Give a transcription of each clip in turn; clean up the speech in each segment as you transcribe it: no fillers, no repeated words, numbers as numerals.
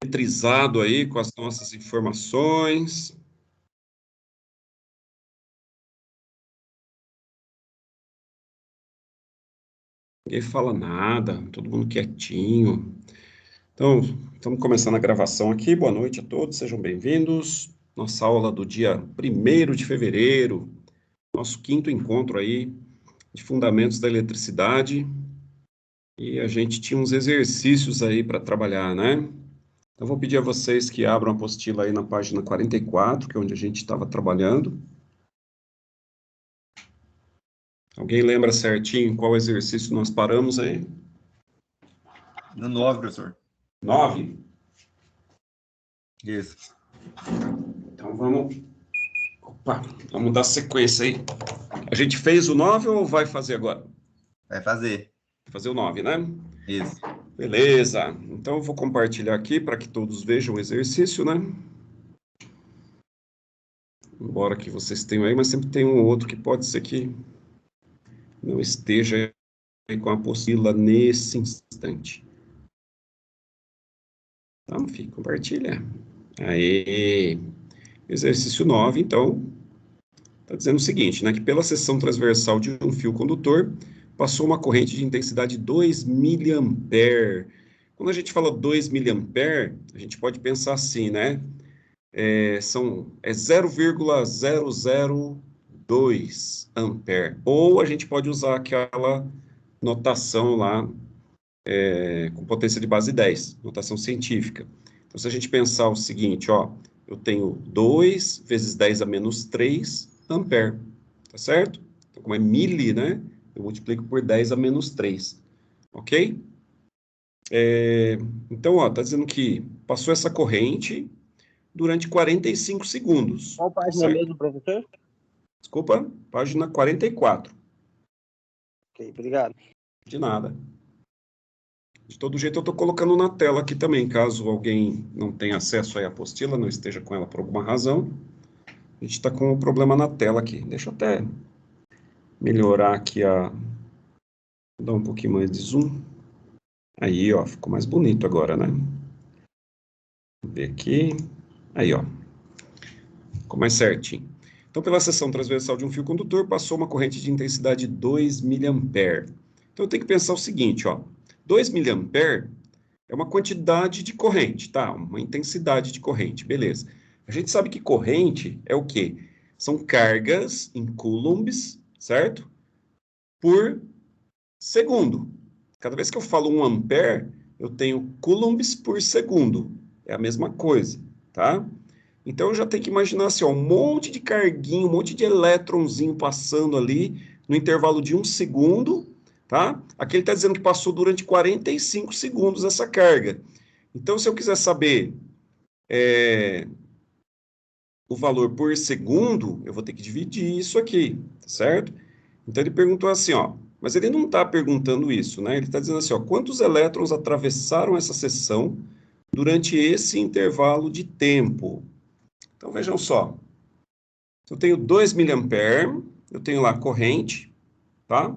Letrizado aí com as nossas informações. Ninguém fala nada, todo mundo quietinho. Então, estamos começando a gravação aqui. Boa noite a todos, sejam bem-vindos. Nossa aula do dia 1º de fevereiro, nosso 5º encontro aí de Fundamentos da Eletricidade. E a gente tinha uns exercícios aí para trabalhar, né? Então, vou pedir a vocês que abram a apostila aí na página 44, que é onde a gente estava trabalhando. Alguém lembra certinho qual exercício nós paramos aí? No 9, professor. 9? Isso. Então vamos dar sequência aí. A gente fez o 9 ou vai fazer agora? Vai fazer. Vai fazer o 9, né? Isso. Beleza. Então eu vou compartilhar aqui para que todos vejam o exercício, né? Embora que vocês tenham aí, mas sempre tem um ou outro que pode ser que não esteja aí com a apostila nesse instante. Então, filho, compartilha. Aí, exercício 9, então, está dizendo o seguinte, né, que pela seção transversal de um fio condutor, passou uma corrente de intensidade 2 mA. Quando a gente fala 2 mA, a gente pode pensar assim, né, é 0,002 ampere, ou a gente pode usar aquela notação lá, com potência de base 10, notação científica. Então, se a gente pensar o seguinte, ó, eu tenho 2 vezes 10 a menos 3 ampere, tá certo? Então, como é mili, né, eu multiplico por 10 a menos 3, ok? Então, ó, tá dizendo que passou essa corrente durante 45 segundos. Qual página Certo? mesmo, professor? Desculpa, página 44. Ok, obrigado. De nada. De todo jeito, eu estou colocando na tela aqui também, caso alguém não tenha acesso aí à apostila, não esteja com ela por alguma razão. A gente está com um problema na tela aqui. Deixa eu até melhorar aqui Vou dar um pouquinho mais de zoom. Aí, ó, ficou mais bonito agora, né? Vamos ver aqui. Aí, ó. Ficou mais certinho. Então, pela seção transversal de um fio condutor, passou uma corrente de intensidade 2 mA. Então, eu tenho que pensar o seguinte, ó. 2 mA é uma quantidade de corrente, tá? Uma intensidade de corrente, beleza. A gente sabe que corrente é o quê? São cargas em coulombs, certo? Por segundo. Cada vez que eu falo 1 ampere, eu tenho coulombs por segundo. É a mesma coisa, tá? Então, eu já tenho que imaginar assim, ó, um monte de carguinho, um monte de elétronzinho passando ali no intervalo de 1 segundo, tá? Aqui ele está dizendo que passou durante 45 segundos essa carga. Então, se eu quiser saber o valor por segundo, eu vou ter que dividir isso aqui, certo? Então, ele perguntou assim, ó, mas ele não está perguntando isso, né? Ele está dizendo assim, ó, quantos elétrons atravessaram essa seção durante esse intervalo de tempo? Então, vejam só. Eu tenho 2 mA, eu tenho lá corrente, tá?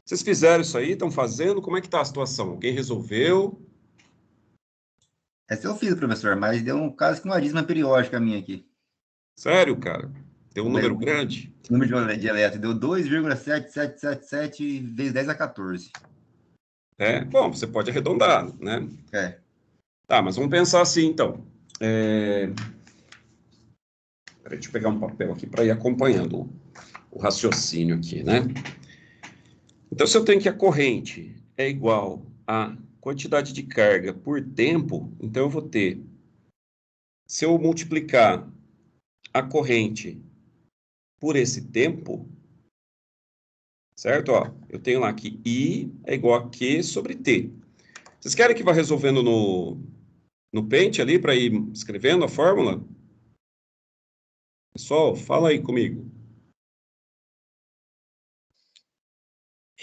Vocês fizeram isso aí, estão fazendo? Como é que está a situação? Alguém resolveu? Essa eu fiz, professor, mas deu um caso que uma dízima periódica minha aqui. Sério, cara? Deu um número grande? O número de elétrons deu 2,7777 vezes 10 a 14. Bom, você pode arredondar, né? É. Tá, mas vamos pensar assim, então. Peraí, deixa eu pegar um papel aqui para ir acompanhando o raciocínio aqui, né? Então, se eu tenho que a corrente é igual a quantidade de carga por tempo, então eu vou ter, se eu multiplicar a corrente por esse tempo, certo? Ó, eu tenho lá que I é igual a Q sobre T. Vocês querem que vá resolvendo no Paint ali para ir escrevendo a fórmula? Pessoal, fala aí comigo.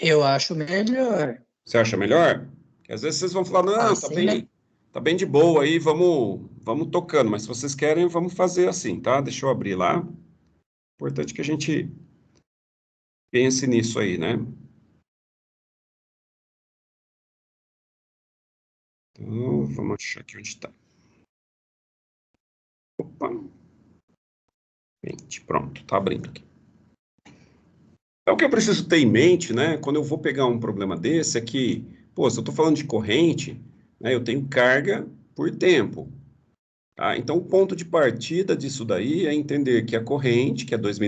Eu acho melhor. Você acha melhor? Porque às vezes vocês vão falar, não, Assim, né? tá bem de boa aí, vamos tocando. Mas se vocês querem, vamos fazer assim, tá? Deixa eu abrir lá. Importante que a gente pense nisso aí, né? Então, vamos achar aqui onde está. Opa. 20, pronto, tá abrindo aqui. Então, o que eu preciso ter em mente, né, quando eu vou pegar um problema desse, é que, pô, se eu estou falando de corrente, né, eu tenho carga por tempo. Tá? Então, o ponto de partida disso daí é entender que a corrente, que é 2 mA,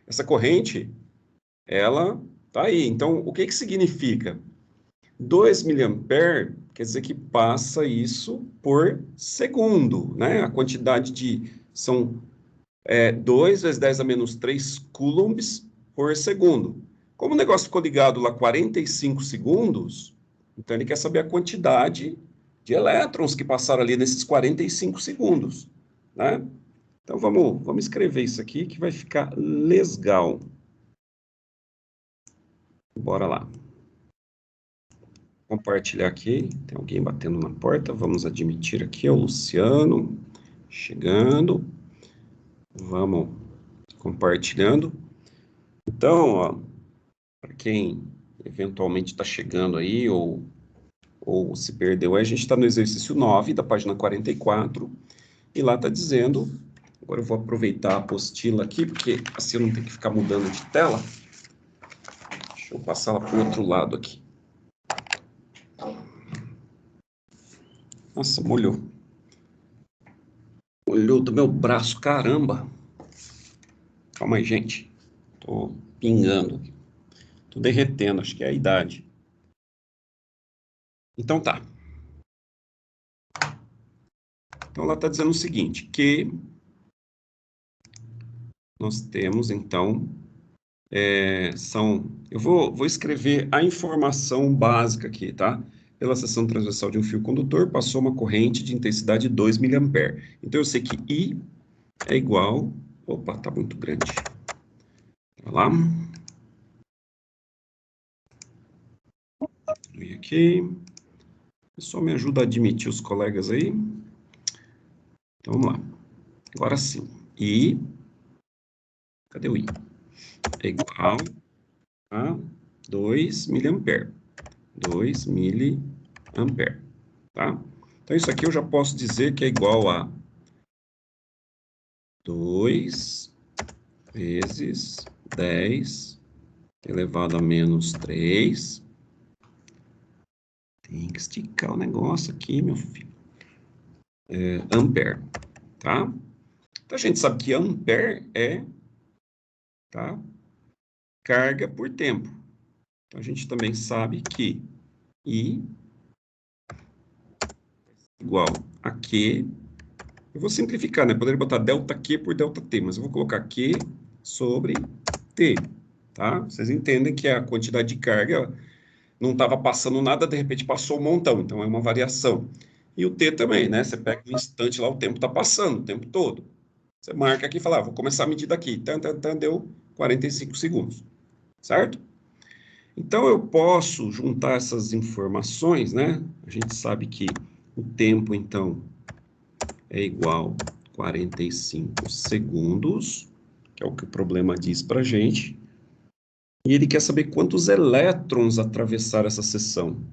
essa corrente, ela tá aí. Então, o que que significa? 2 mA quer dizer que passa isso por segundo, né? A quantidade são 2 vezes 10 a menos 3 coulombs por segundo. Como o negócio ficou ligado lá 45 segundos, então ele quer saber a quantidade de elétrons que passaram ali nesses 45 segundos, né? Então vamos escrever isso aqui que vai ficar legal. Bora lá. Compartilhar aqui. Tem alguém batendo na porta. Vamos admitir aqui, é o Luciano chegando. Vamos compartilhando. Então, ó, para quem eventualmente está chegando aí ou se perdeu, a gente está no exercício 9 da página 44 e lá está dizendo, agora eu vou aproveitar a apostila aqui, porque assim eu não tenho que ficar mudando de tela. Deixa eu passar ela para o outro lado aqui. Nossa, molhou. Molhou do meu braço, caramba. Calma aí, gente. Tô pingando aqui. Tô derretendo, acho que é a idade. Então tá. Então ela está dizendo o seguinte, que nós temos, então, eu vou escrever a informação básica aqui, tá? Pela seção transversal de um fio condutor, passou uma corrente de intensidade 2 mA. Então, eu sei que I é igual... Opa, tá muito grande. Vai lá. Vou aqui. O pessoal me ajuda a admitir os colegas aí. Então, vamos lá. Agora sim. I... Cadê o I? É igual a 2 mA. 2 mA, tá? Então, isso aqui eu já posso dizer que é igual a 2 vezes 10 elevado a menos 3. Tem que esticar o negócio aqui, meu filho. Ampere, tá? Então, a gente sabe que ampere é, tá? Carga por tempo. Então, a gente também sabe que I igual a Q. Eu vou simplificar, né? Poderia botar delta Q por delta T, mas eu vou colocar Q sobre T, tá? Vocês entendem que a quantidade de carga não estava passando nada, de repente passou um montão, então é uma variação. E o T também, né? Você pega um instante lá, o tempo está passando, o tempo todo. Você marca aqui e fala, vou começar a medir daqui. Deu 45 segundos, certo? Então, eu posso juntar essas informações, né? A gente sabe que o tempo, então, é igual a 45 segundos, que é o que o problema diz para a gente. E ele quer saber quantos elétrons atravessaram essa seção,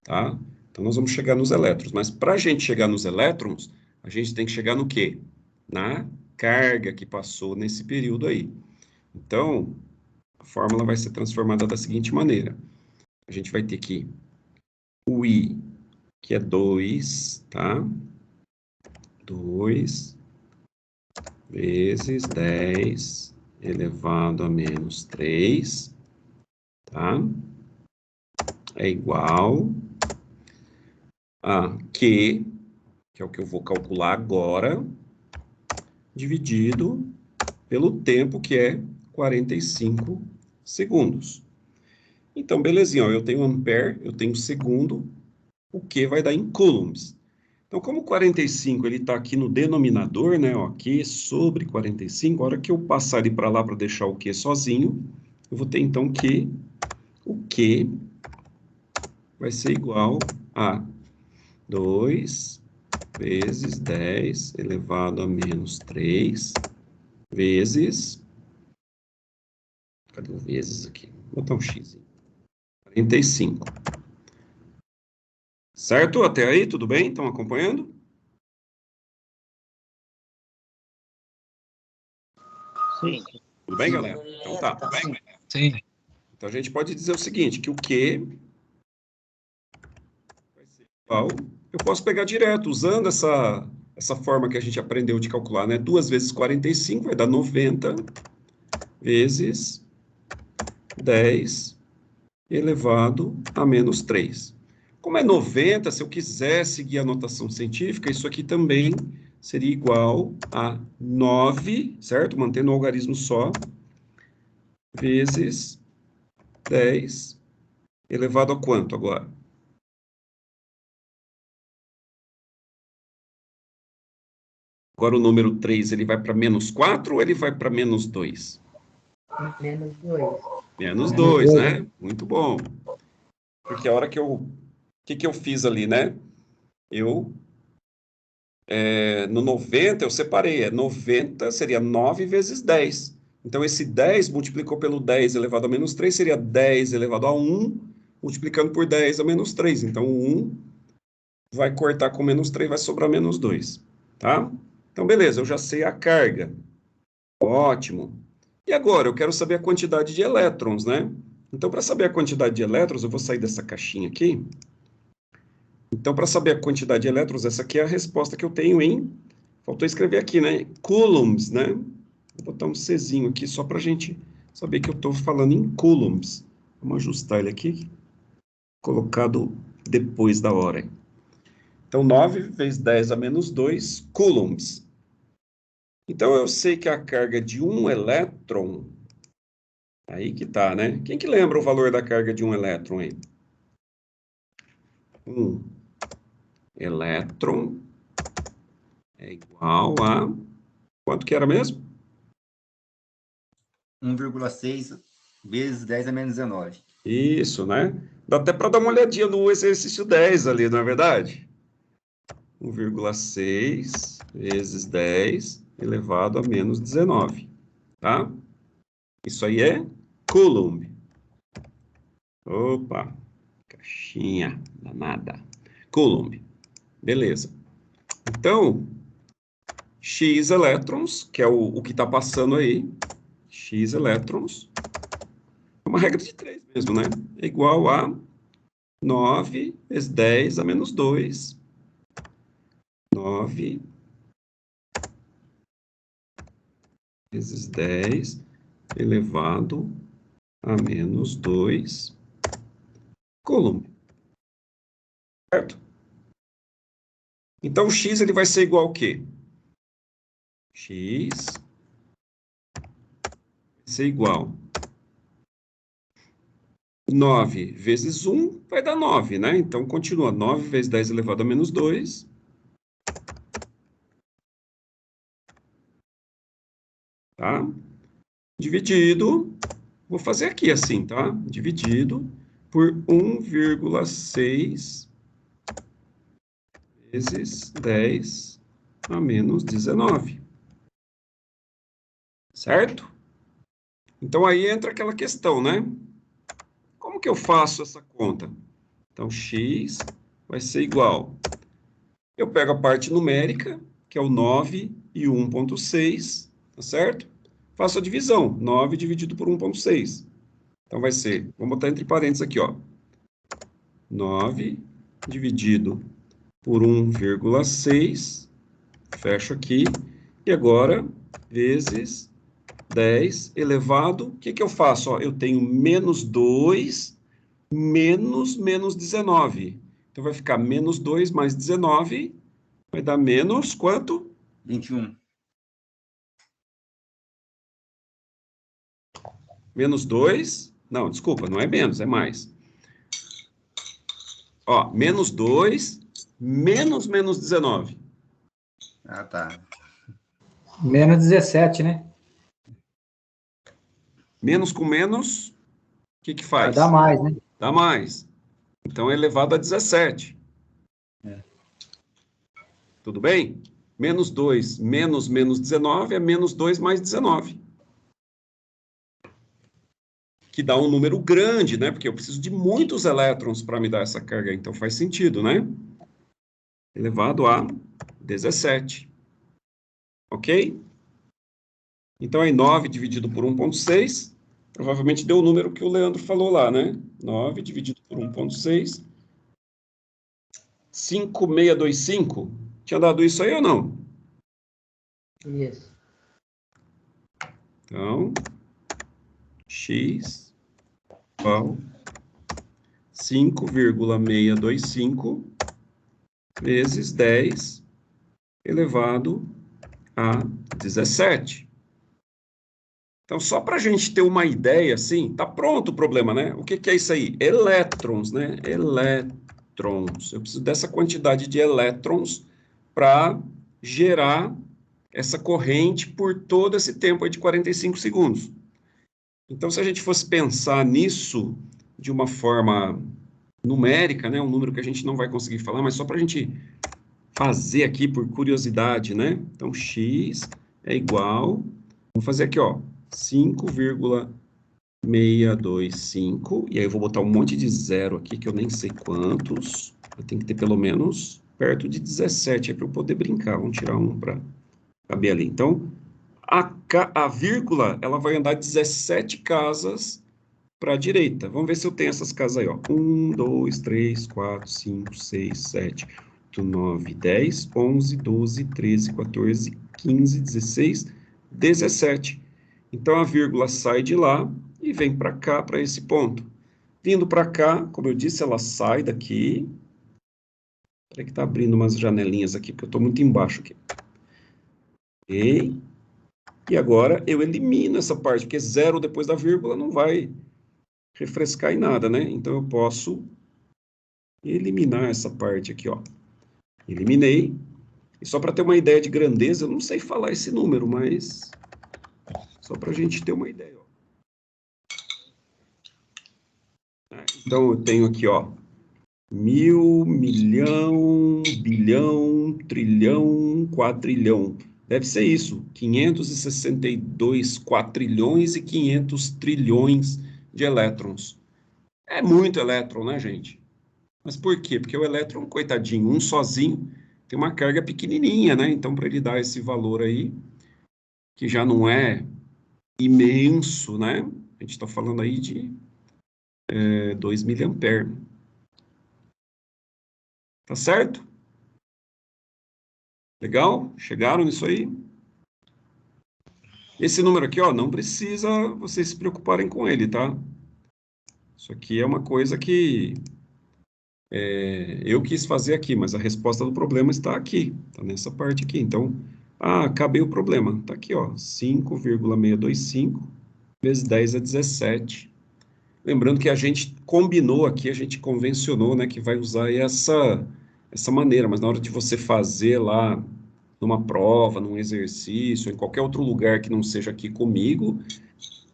tá? Então, nós vamos chegar nos elétrons. Mas para a gente chegar nos elétrons, a gente tem que chegar no quê? Na carga que passou nesse período aí. Então, a fórmula vai ser transformada da seguinte maneira. A gente vai ter que o I, que é 2, tá? 2 vezes 10 elevado a menos 3, tá? É igual a Q, que é o que eu vou calcular agora, dividido pelo tempo, que é 45 segundos. Então, belezinha, ó, eu tenho ampere, eu tenho segundo, o Q vai dar em coulombs. Então, como 45 ele está aqui no denominador, né, ó, Q sobre 45, a hora que eu passar ele para lá para deixar o Q sozinho, eu vou ter então que o Q vai ser igual a 2 vezes 10 elevado a menos 3 vezes... Cadê o vezes aqui? Vou botar um X. 45. Certo? Até aí, tudo bem? Estão acompanhando? Sim. Tudo bem, galera? Então tá. Sim. Então a gente pode dizer o seguinte, que o Q vai ser igual, eu posso pegar direto, usando essa forma que a gente aprendeu de calcular, né? 2 vezes 45 vai dar 90 vezes 10 elevado a menos 3. Como é 90, se eu quiser seguir a notação científica, isso aqui também seria igual a 9, certo? Mantendo o algarismo só, vezes 10 elevado a quanto agora? Agora o número 3, ele vai para menos 4 ou ele vai para menos 2? Menos 2. Menos 2, né? Muito bom. Porque a hora que eu... O que eu fiz ali, né? No 90, eu separei. 90 seria 9 vezes 10. Então, esse 10 multiplicou pelo 10 elevado a menos 3 seria 10 elevado a 1, multiplicando por 10 a menos 3. Então, o 1 vai cortar com menos 3, vai sobrar menos 2. Tá? Então, beleza, eu já sei a carga. Ótimo. E agora, eu quero saber a quantidade de elétrons, né? Então, para saber a quantidade de elétrons, eu vou sair dessa caixinha aqui. Então, para saber a quantidade de elétrons, essa aqui é a resposta que eu tenho em... Faltou escrever aqui, né? Coulombs, né? Vou botar um Czinho aqui só para a gente saber que eu estou falando em coulombs. Vamos ajustar ele aqui. Colocado depois da hora. Então, 9 vezes 10 a menos 2 coulombs. Então, eu sei que a carga de um elétron... Aí que tá, né? Quem que lembra o valor da carga de um elétron aí? Um elétron é igual a... Quanto que era mesmo? 1,6 vezes 10 a menos 19. Isso, né? Dá até para dar uma olhadinha no exercício 10 ali, não é verdade? 1,6 vezes 10 elevado a menos 19, tá? Isso aí é Coulomb. Opa, caixinha danada. Coulomb, beleza. Então, X elétrons, que é o que está passando aí, X elétrons, é uma regra de 3 mesmo, né? É igual a 9 vezes 10 a menos 2. 9 vezes 10 elevado a menos 2 Coulomb. Certo? Então, o x ele vai ser igual ao quê? X vai ser igual 9 vezes 1 vai dar 9, né? Então, continua 9 vezes 10 elevado a menos 2. Tá? Dividido, vou fazer aqui assim, tá? Dividido por 1,6 vezes 10 a menos 19. Certo? Então, aí entra aquela questão, né? Como que eu faço essa conta? Então, x vai ser igual. Eu pego a parte numérica, que é o 9 e 1,6, tá certo? Faço a divisão, 9 dividido por 1,6. Então, vai ser, vamos botar entre parênteses aqui, ó. 9 dividido por 1,6, fecho aqui, e agora, vezes 10 elevado, o que que eu faço? Ó, eu tenho menos 2 menos 19. Então, vai ficar menos 2 mais 19, vai dar menos quanto? 21. Menos 2, não, desculpa, não é menos, é mais. Ó, menos 2, menos 19. Ah, tá. Menos 17, né? Menos com menos, o que que Vai faz? dar mais, né? Dá mais. Então, é elevado a 17. Tudo bem? Menos 2 menos 19 é menos 2 mais 19. Que dá um número grande, né? Porque eu preciso de muitos elétrons para me dar essa carga. Então, faz sentido, né? Elevado a 17. Ok? Então, aí 9 dividido por 1,6, provavelmente deu o número que o Leandro falou lá, né? 9 dividido por 1,6, 5,625. Tinha dado isso aí ou não? Isso. Então, x igual 5,625 vezes 10 elevado a 17. Então, só para a gente ter uma ideia, assim, tá pronto o problema, né? O que que é isso aí? Elétrons, né? Elétrons. Eu preciso dessa quantidade de elétrons para gerar essa corrente por todo esse tempo aí de 45 segundos. Então, se a gente fosse pensar nisso de uma forma numérica, né? Um número que a gente não vai conseguir falar, mas só para a gente fazer aqui por curiosidade, né? Então, x é igual... Vou fazer aqui, ó. 5,625, e aí eu vou botar um monte de zero aqui, que eu nem sei quantos. Eu tenho que ter pelo menos perto de 17 para eu poder brincar. Vamos tirar um para caber ali. Então, a vírgula, ela vai andar 17 casas para a direita. Vamos ver se eu tenho essas casas aí, ó. 1, 2, 3, 4, 5, 6, 7, 8, 9, 10, 11, 12, 13, 14, 15, 16, 17. Então, a vírgula sai de lá e vem para cá, para esse ponto. Vindo para cá, como eu disse, ela sai daqui. Peraí que tá abrindo umas janelinhas aqui, porque eu estou muito embaixo aqui. Ok. E agora eu elimino essa parte, porque zero depois da vírgula não vai refrescar em nada, né? Então, eu posso eliminar essa parte aqui, ó. Eliminei. E só para ter uma ideia de grandeza, eu não sei falar esse número, mas só para a gente ter uma ideia, ó. Então, eu tenho aqui, ó, 1000, milhão, bilhão, trilhão, quatrilhão. Deve ser isso, 562 quatrilhões e 500 trilhões de elétrons. É muito elétron, né, gente? Mas por quê? Porque o elétron, coitadinho, um sozinho, tem uma carga pequenininha, né? Então, para ele dar esse valor aí, que já não é imenso, né? A gente está falando aí de 2 miliamperes. Tá certo? Legal? Chegaram nisso aí? Esse número aqui, ó, não precisa vocês se preocuparem com ele, tá? Isso aqui é uma coisa que eu quis fazer aqui, mas a resposta do problema está aqui, tá nessa parte aqui. Então, acabei o problema. Tá aqui, ó, 5,625 vezes 10 é 17. Lembrando que a gente combinou aqui, a gente convencionou, né, que vai usar aí essa maneira, mas na hora de você fazer lá numa prova, num exercício, em qualquer outro lugar que não seja aqui comigo,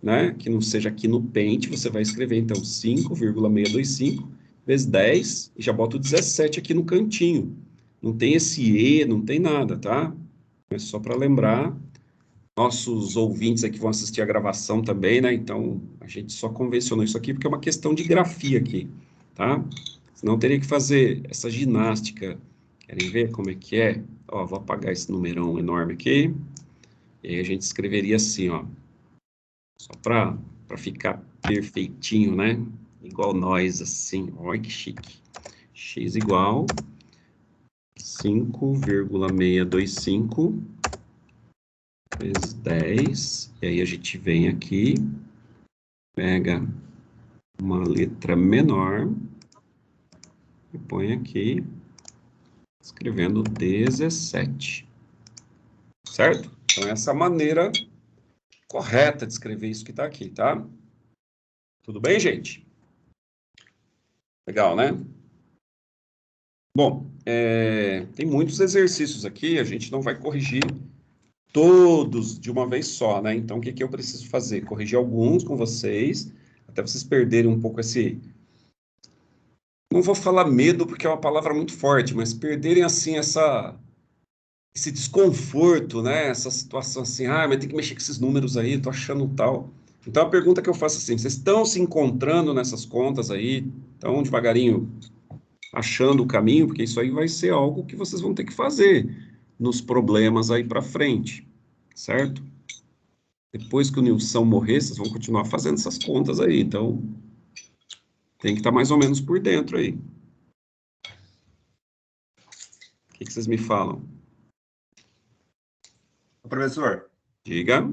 né, que não seja aqui no Paint, você vai escrever, então, 5,625 vezes 10, e já bota o 17 aqui no cantinho. Não tem esse E, não tem nada, tá? É só para lembrar, nossos ouvintes aqui vão assistir a gravação também, né, então, a gente só convencionou isso aqui porque é uma questão de grafia aqui, tá? Senão teria que fazer essa ginástica. Querem ver como é que é? Ó, vou apagar esse numerão enorme aqui. E aí a gente escreveria assim, ó. Só para ficar perfeitinho, né? Igual nós, assim. Olha que chique. X igual 5,625 vezes 10. E aí a gente vem aqui, pega uma letra menor e põe aqui, escrevendo 17. Certo? Então, essa é a maneira correta de escrever isso que está aqui, tá? Tudo bem, gente? Legal, né? Bom, tem muitos exercícios aqui, a gente não vai corrigir todos de uma vez só, né? Então, o que eu preciso fazer? Corrigir alguns com vocês, até vocês perderem um pouco esse... Não vou falar medo, porque é uma palavra muito forte, mas perderem, assim, esse desconforto, né? Essa situação assim, mas tem que mexer com esses números aí, tô achando tal. Então, a pergunta que eu faço assim, vocês estão se encontrando nessas contas aí, estão devagarinho achando o caminho, porque isso aí vai ser algo que vocês vão ter que fazer nos problemas aí para frente, certo? Depois que o Nilson morrer, vocês vão continuar fazendo essas contas aí. Então, tem que estar mais ou menos por dentro aí. O que vocês me falam? Professor, Diga.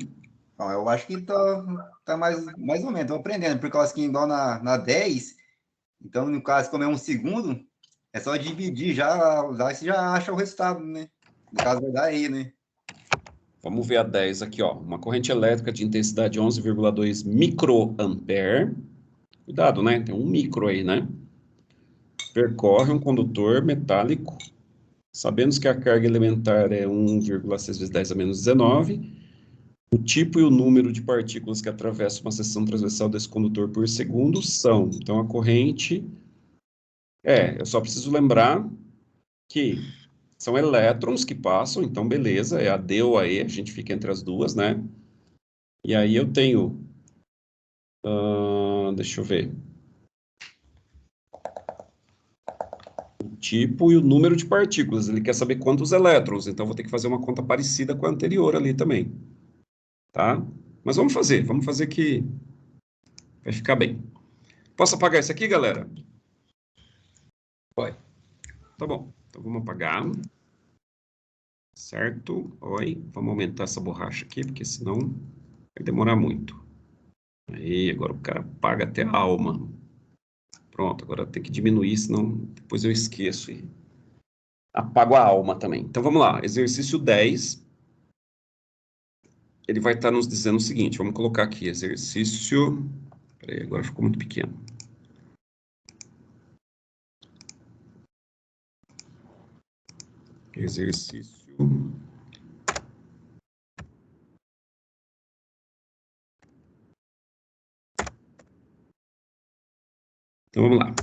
eu acho que tá mais ou menos, tô aprendendo, por causa que igual na 10, então, no caso, como é um segundo, é só dividir já você já acha o resultado, né? No caso, vai dar aí, né? Vamos ver a 10 aqui, ó. Uma corrente elétrica de intensidade 11,2 microampere. Cuidado, né? Tem um micro aí, né? Percorre um condutor metálico. Sabemos que a carga elementar é 1,6 vezes 10 a menos 19. O tipo e o número de partículas que atravessam uma seção transversal desse condutor por segundo são. Então, a corrente... eu só preciso lembrar que são elétrons que passam, então beleza, é a D ou a E, a gente fica entre as duas, né? E aí eu tenho... deixa eu ver. O tipo e o número de partículas. Ele quer saber quantos elétrons, então vou ter que fazer uma conta parecida com a anterior ali também. Tá? Mas vamos fazer que vai ficar bem. Posso apagar isso aqui, galera? Pode. Tá bom, então vamos apagar. Certo? Oi, vamos aumentar essa borracha aqui, porque senão vai demorar muito. Aí, agora o cara apaga até a alma. Pronto, agora tem que diminuir, senão depois eu esqueço e apago a alma também. Então vamos lá, exercício 10. Ele vai estar nos dizendo o seguinte, vamos colocar aqui, exercício... Peraí, agora ficou muito pequeno. Exercício... Então vamos lá.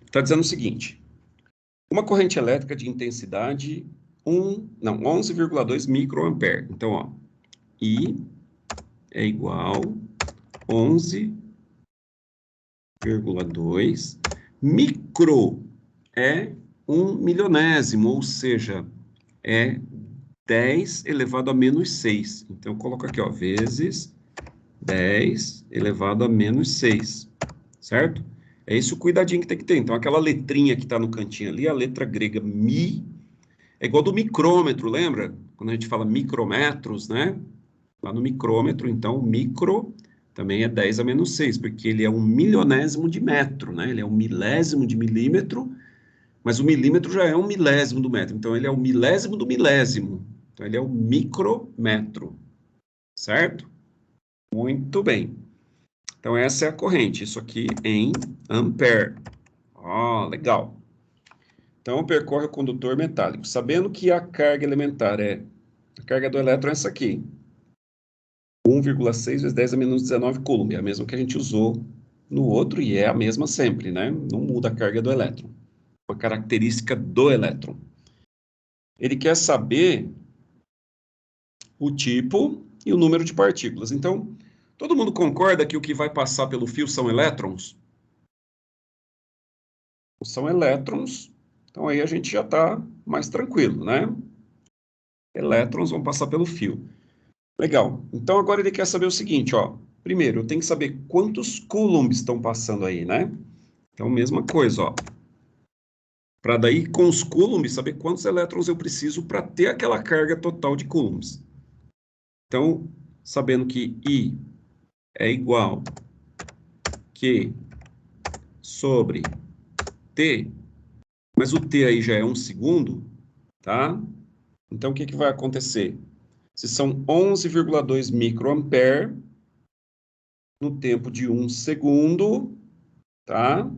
Está dizendo o seguinte, uma corrente elétrica de intensidade 11,2 microampere. Então, ó, I é igual a 11,2 micro é 1 milionésimo, ou seja, é 10 elevado a menos 6. Então, eu coloco aqui, ó, vezes 10 elevado a menos 6, certo? É esse o cuidadinho que tem que ter. Então, aquela letrinha que está no cantinho ali, a letra grega mi, é igual do micrômetro, lembra? Quando a gente fala micrometros, né? Lá no micrômetro, então, micro também é 10 a menos 6, porque ele é um milionésimo de metro, né? Ele é um milésimo de milímetro, mas o milímetro já é um milésimo do metro. Então, ele é o milésimo do milésimo. Então, ele é o micrometro, certo? Muito bem. Então, essa é a corrente. Isso aqui em ampere. Ó, legal. Então, percorre o condutor metálico. Sabendo que a carga elementar a carga do elétron é essa aqui. 1,6 vezes 10 a menos 19 coulomb. É a mesma que a gente usou no outro e é a mesma sempre, né? Não muda a carga do elétron. Uma característica do elétron. Ele quer saber o tipo e o número de partículas. Então, todo mundo concorda que o que vai passar pelo fio são elétrons? São elétrons, então aí a gente já está mais tranquilo, né? Elétrons vão passar pelo fio. Legal. Então agora ele quer saber o seguinte, ó. Primeiro, eu tenho que saber quantos coulombs estão passando aí, né? Então, mesma coisa, ó. Para daí, com os coulombs, saber quantos elétrons eu preciso para ter aquela carga total de coulombs. Então, sabendo que I é igual Q sobre T, mas o T aí já é 1 segundo, tá? Então, o que vai acontecer? Se são 11,2 microampere no tempo de 1 segundo, tá?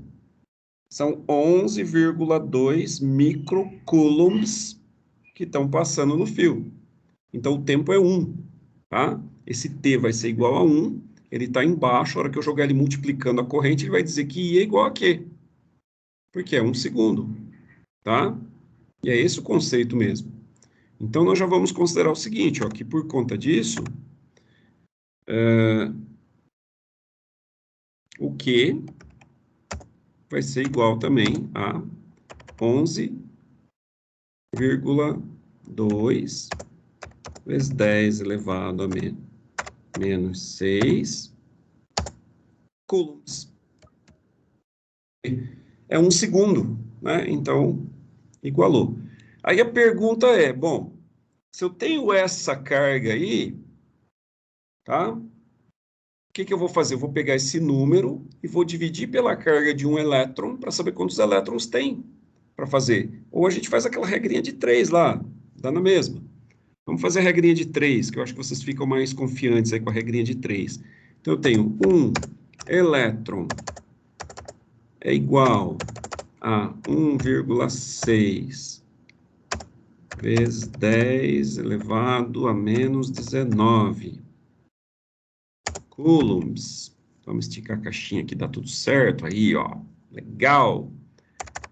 São 11,2 microcoulombs que estão passando no fio. Então, o tempo é 1, tá? Esse T vai ser igual a 1, ele está embaixo, a hora que eu jogar ele multiplicando a corrente, ele vai dizer que I é igual a Q, porque é 1 segundo, tá? E é esse o conceito mesmo. Então, nós já vamos considerar o seguinte, ó, que por conta disso, o Q vai ser igual também a 11,2 vezes 10 elevado a menos menos 6 coulombs. É 1 segundo, né? Então, igualou. Aí a pergunta é, bom, se eu tenho essa carga aí, tá? O que eu vou fazer? Eu vou pegar esse número e vou dividir pela carga de um elétron para saber quantos elétrons tem para fazer. Ou a gente faz aquela regrinha de 3 lá, dá na mesma. Vamos fazer a regrinha de 3, que eu acho que vocês ficam mais confiantes aí com a regrinha de 3. Então, eu tenho 1 elétron é igual a 1,6 vezes 10 elevado a menos 19 coulombs. Vamos esticar a caixinha aqui, dá tudo certo. Aí, ó, legal.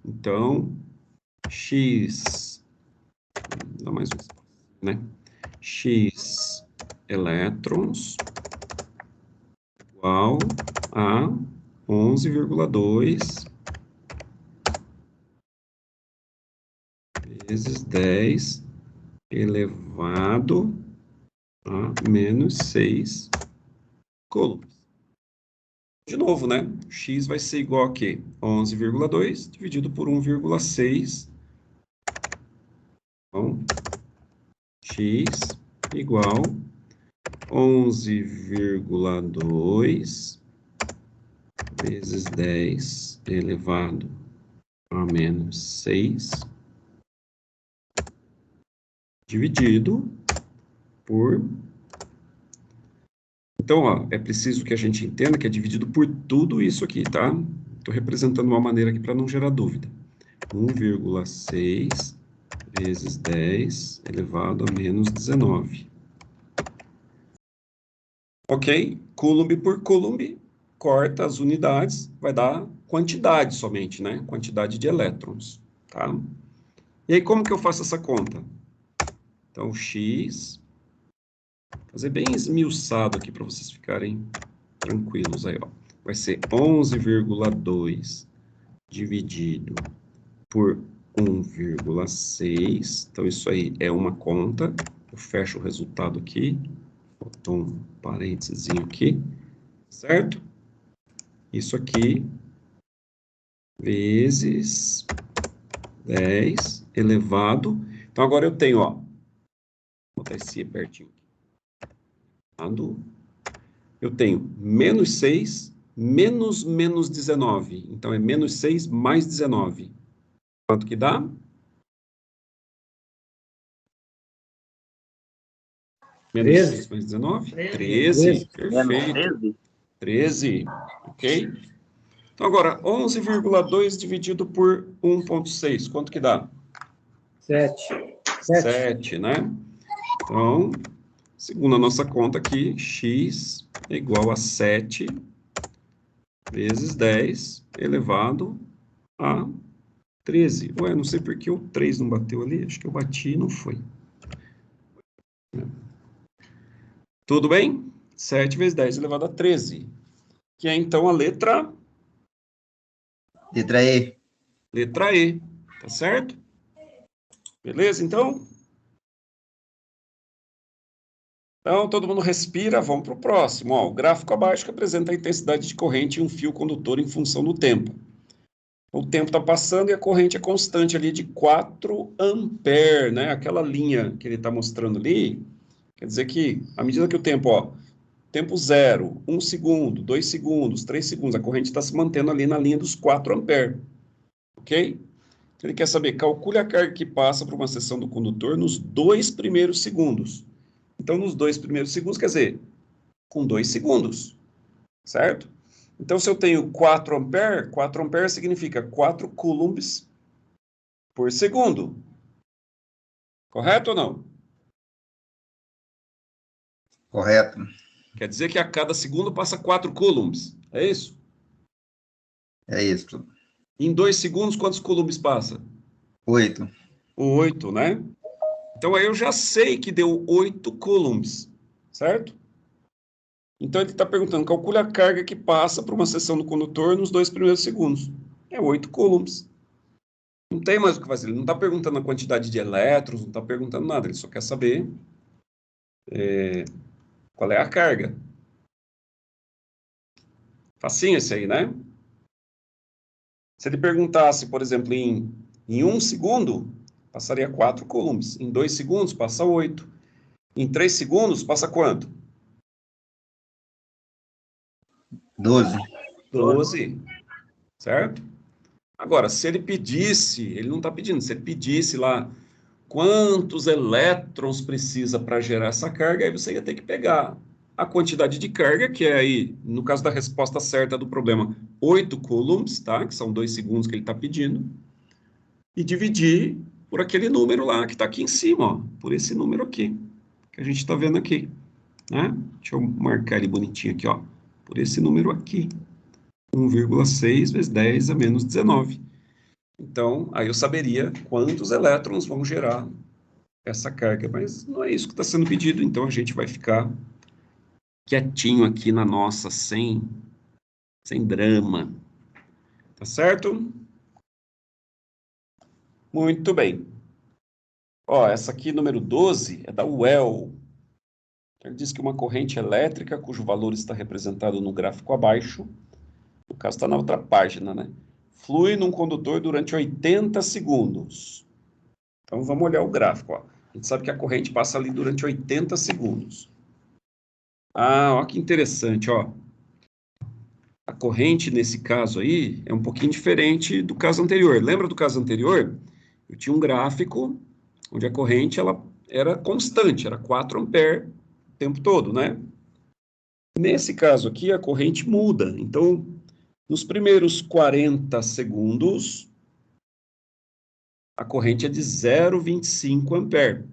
Então, X, dá mais um, né? X elétrons igual a 11,2 vezes 10 elevado a menos 6 coulombs. De novo, né? X vai ser igual a quê? 11,2 dividido por 1,6. Então, X igual 11,2 vezes 10 elevado a menos 6 dividido por... Então, ó, é preciso que a gente entenda que é dividido por tudo isso aqui, tá? Estou representando uma maneira aqui para não gerar dúvida. 1,6 vezes 10 elevado a menos 19. Ok? Coulomb por coulomb, corta as unidades, vai dar quantidade somente, né? Quantidade de elétrons, tá? E aí, como que eu faço essa conta? Então, X... fazer bem esmiuçado aqui para vocês ficarem tranquilos aí, ó. Vai ser 11,2 dividido por 1,6. Então, isso aí é uma conta. Eu fecho o resultado aqui. Botou um parênteses aqui. Certo? Isso aqui vezes 10 elevado. Então, agora eu tenho, ó. Vou botar esse pertinho. Eu tenho menos 6 menos 19. Então, é menos 6 mais 19. Quanto que dá? Menos 6 mais 19? 13. Perfeito. 13. Ok? Então, agora, 11,2 dividido por 1,6. Quanto que dá? 7. 7, né? Então, segundo a nossa conta aqui, x é igual a 7 vezes 10 elevado a 13. Ué, não sei por que o 3 não bateu ali. Acho que eu bati e não foi. Tudo bem? 7 vezes 10 elevado a 13. Que é, então, a letra... Letra E. Letra E. Tá certo? Beleza, então? Então, todo mundo respira, vamos para o próximo. Ó, o gráfico abaixo que apresenta a intensidade de corrente em um fio condutor em função do tempo. O tempo está passando e a corrente é constante ali de 4 amperes, né? Aquela linha que ele está mostrando ali, quer dizer que, à medida que o tempo, ó, tempo 0, 1 segundo, 2 segundos, 3 segundos, a corrente está se mantendo ali na linha dos 4 amperes, ok? Ele quer saber, calcule a carga que passa por uma seção do condutor nos 2 primeiros segundos. Então, nos 2 primeiros segundos, quer dizer, com 2 segundos, certo? Então, se eu tenho 4 amperes significa 4 coulombs por segundo. Correto ou não? Correto. Quer dizer que a cada segundo passa 4 coulombs, é isso? É isso. Em 2 segundos, quantos coulombs passa? 8. 8, né? Então, aí eu já sei que deu 8 coulombs, certo? Então, ele está perguntando, calcule a carga que passa por uma seção do condutor nos 2 primeiros segundos. É 8 coulombs. Não tem mais o que fazer. Ele não está perguntando a quantidade de elétrons, não está perguntando nada. Ele só quer saber Qual é a carga? Facinho esse aí, né? Se ele perguntasse, por exemplo, em 1 segundo, passaria 4 coulombs. Em 2 segundos, passa 8. Em 3 segundos, passa quanto? 12. 12. Certo? Agora, se ele pedisse, ele não está pedindo, se ele pedisse lá quantos elétrons precisa para gerar essa carga, aí você ia ter que pegar a quantidade de carga, que é aí, no caso da resposta certa do problema, 8 coulombs, tá? Que são 2 segundos que ele está pedindo, e dividir por aquele número lá que está aqui em cima, ó, por esse número aqui, que a gente está vendo aqui, né? Deixa eu marcar ele bonitinho aqui, ó, por esse número aqui, 1,6 vezes 10 a menos 19. Então, aí eu saberia quantos elétrons vão gerar essa carga, mas não é isso que está sendo pedido, então a gente vai ficar quietinho aqui na nossa, sem drama. Tá certo? Muito bem. Ó, essa aqui, número 12, é da UEL. Ele diz que uma corrente elétrica, cujo valor está representado no gráfico abaixo, no caso está na outra página, né? Flui num condutor durante 80 segundos. Então, vamos olhar o gráfico, ó. A gente sabe que a corrente passa ali durante 80 segundos. Ah, ó que interessante, ó. A corrente, nesse caso aí, é um pouquinho diferente do caso anterior. Lembra do caso anterior? Eu tinha um gráfico onde a corrente ela era constante, era 4 amperes o tempo todo, né? Nesse caso aqui, a corrente muda. Então, nos primeiros 40 segundos, a corrente é de 0,25 ampere,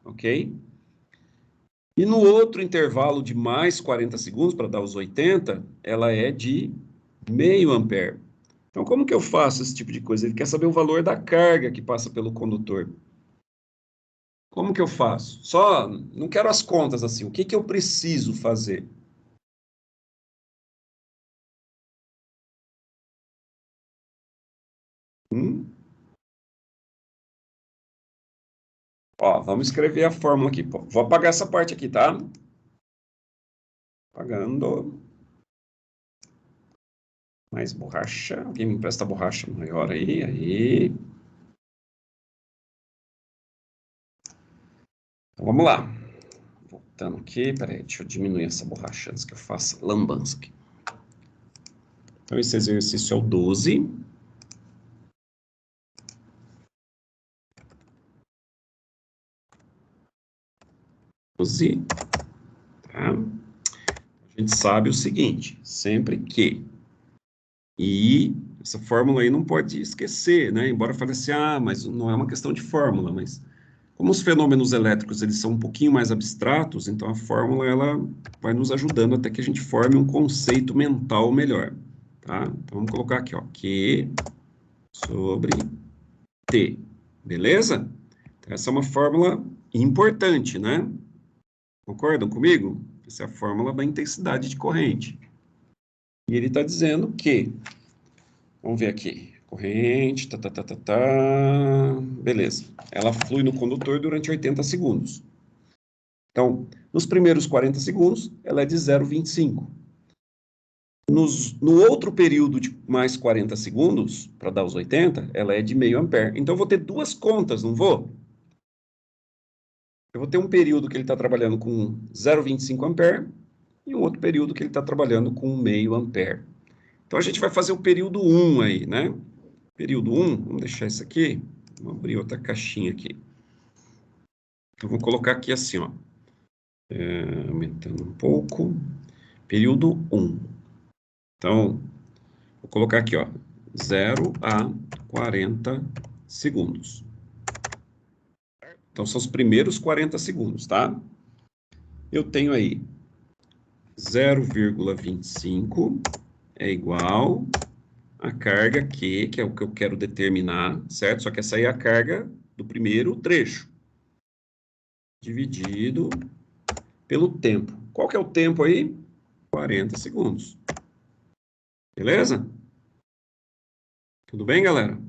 ok? E no outro intervalo de mais 40 segundos, para dar os 80, ela é de meio ampere. Então, como que eu faço esse tipo de coisa? Ele quer saber o valor da carga que passa pelo condutor. Como que eu faço? Só, não quero as contas assim. O que que eu preciso fazer? Ó, vamos escrever a fórmula aqui. Vou apagar essa parte aqui, tá? Apagando. Mais borracha. Alguém me empresta borracha maior aí? Aí. Então, vamos lá. Voltando aqui. Peraí, deixa eu diminuir essa borracha antes que eu faça lambança aqui. Então, esse exercício é o 12. Tá? A gente sabe o seguinte, sempre que, e essa fórmula aí não pode esquecer, né? Embora fale assim, mas não é uma questão de fórmula, mas como os fenômenos elétricos eles são um pouquinho mais abstratos, então a fórmula ela vai nos ajudando até que a gente forme um conceito mental melhor, tá? Então vamos colocar aqui, ó, Q sobre T, beleza? Então, essa é uma fórmula importante, né? Concordam comigo? Essa é a fórmula da intensidade de corrente. E ele está dizendo que, vamos ver aqui, corrente, beleza. Ela flui no condutor durante 80 segundos. Então, nos primeiros 40 segundos, ela é de 0,25. No outro período de mais 40 segundos, para dar os 80, ela é de meio ampere. Então, eu vou ter duas contas, não vou? Eu vou ter um período que ele está trabalhando com 0,25 ampere e um outro período que ele está trabalhando com meio ampere. Então, a gente vai fazer o período 1 aí, né? Período 1, vamos deixar isso aqui. Vamos abrir outra caixinha aqui. Então, vou colocar aqui assim, ó. Aumentando um pouco. Período 1. Então, vou colocar aqui, ó. 0 a 40 segundos. Então, são os primeiros 40 segundos, tá? Eu tenho aí 0,25 é igual a carga Q, que é o que eu quero determinar, certo? Só que essa aí é a carga do primeiro trecho, dividido pelo tempo. Qual que é o tempo aí? 40 segundos. Beleza? Tudo bem, galera?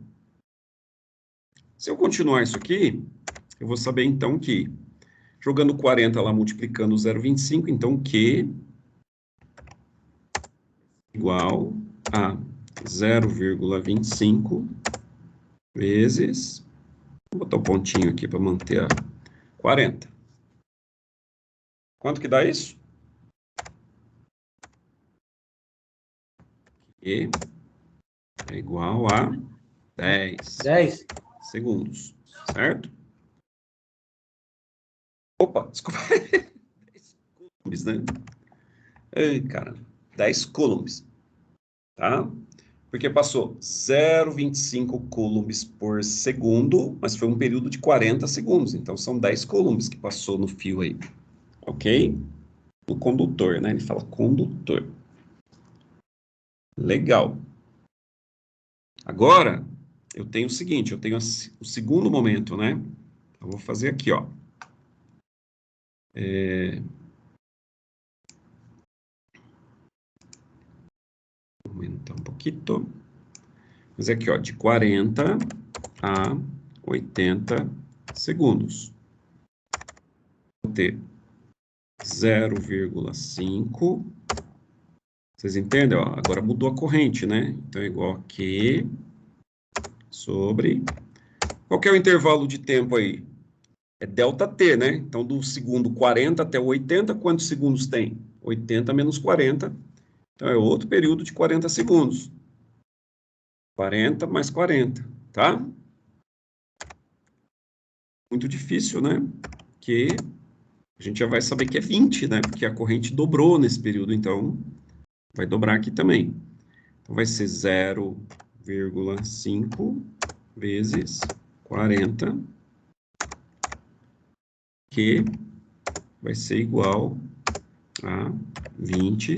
Se eu continuar isso aqui, eu vou saber então que Jogando 40 lá, multiplicando 0,25, então Q igual a 0,25 vezes, vou botar o pontinho aqui para manter a 40. Quanto que dá isso? Q é igual a 10 segundos, certo? Opa, desculpa. 10 coulombs, né? Ai, cara, 10 coulombs, tá? Porque passou 0,25 coulombs por segundo, mas foi um período de 40 segundos, então são 10 coulombs que passou no fio aí, ok? No condutor, né? Ele fala condutor. Legal. Agora, eu tenho o seguinte, eu tenho o segundo momento, né? Eu vou fazer aqui, ó. Vou aumentar um pouquinho. Mas aqui, ó, de 40 a 80 segundos. Vou ter 0,5. Vocês entendem? Ó, agora mudou a corrente, né? Então é igual a Q sobre... Qual que é o intervalo de tempo aí? É ΔT, né? Então, do segundo 40 até o 80, quantos segundos tem? 80 menos 40. Então, é outro período de 40 segundos. 40 mais 40, tá? Muito difícil, né? Que a gente já vai saber que é 20, né? Porque a corrente dobrou nesse período, então vai dobrar aqui também. Então, vai ser 0,5 vezes 40, que vai ser igual a 20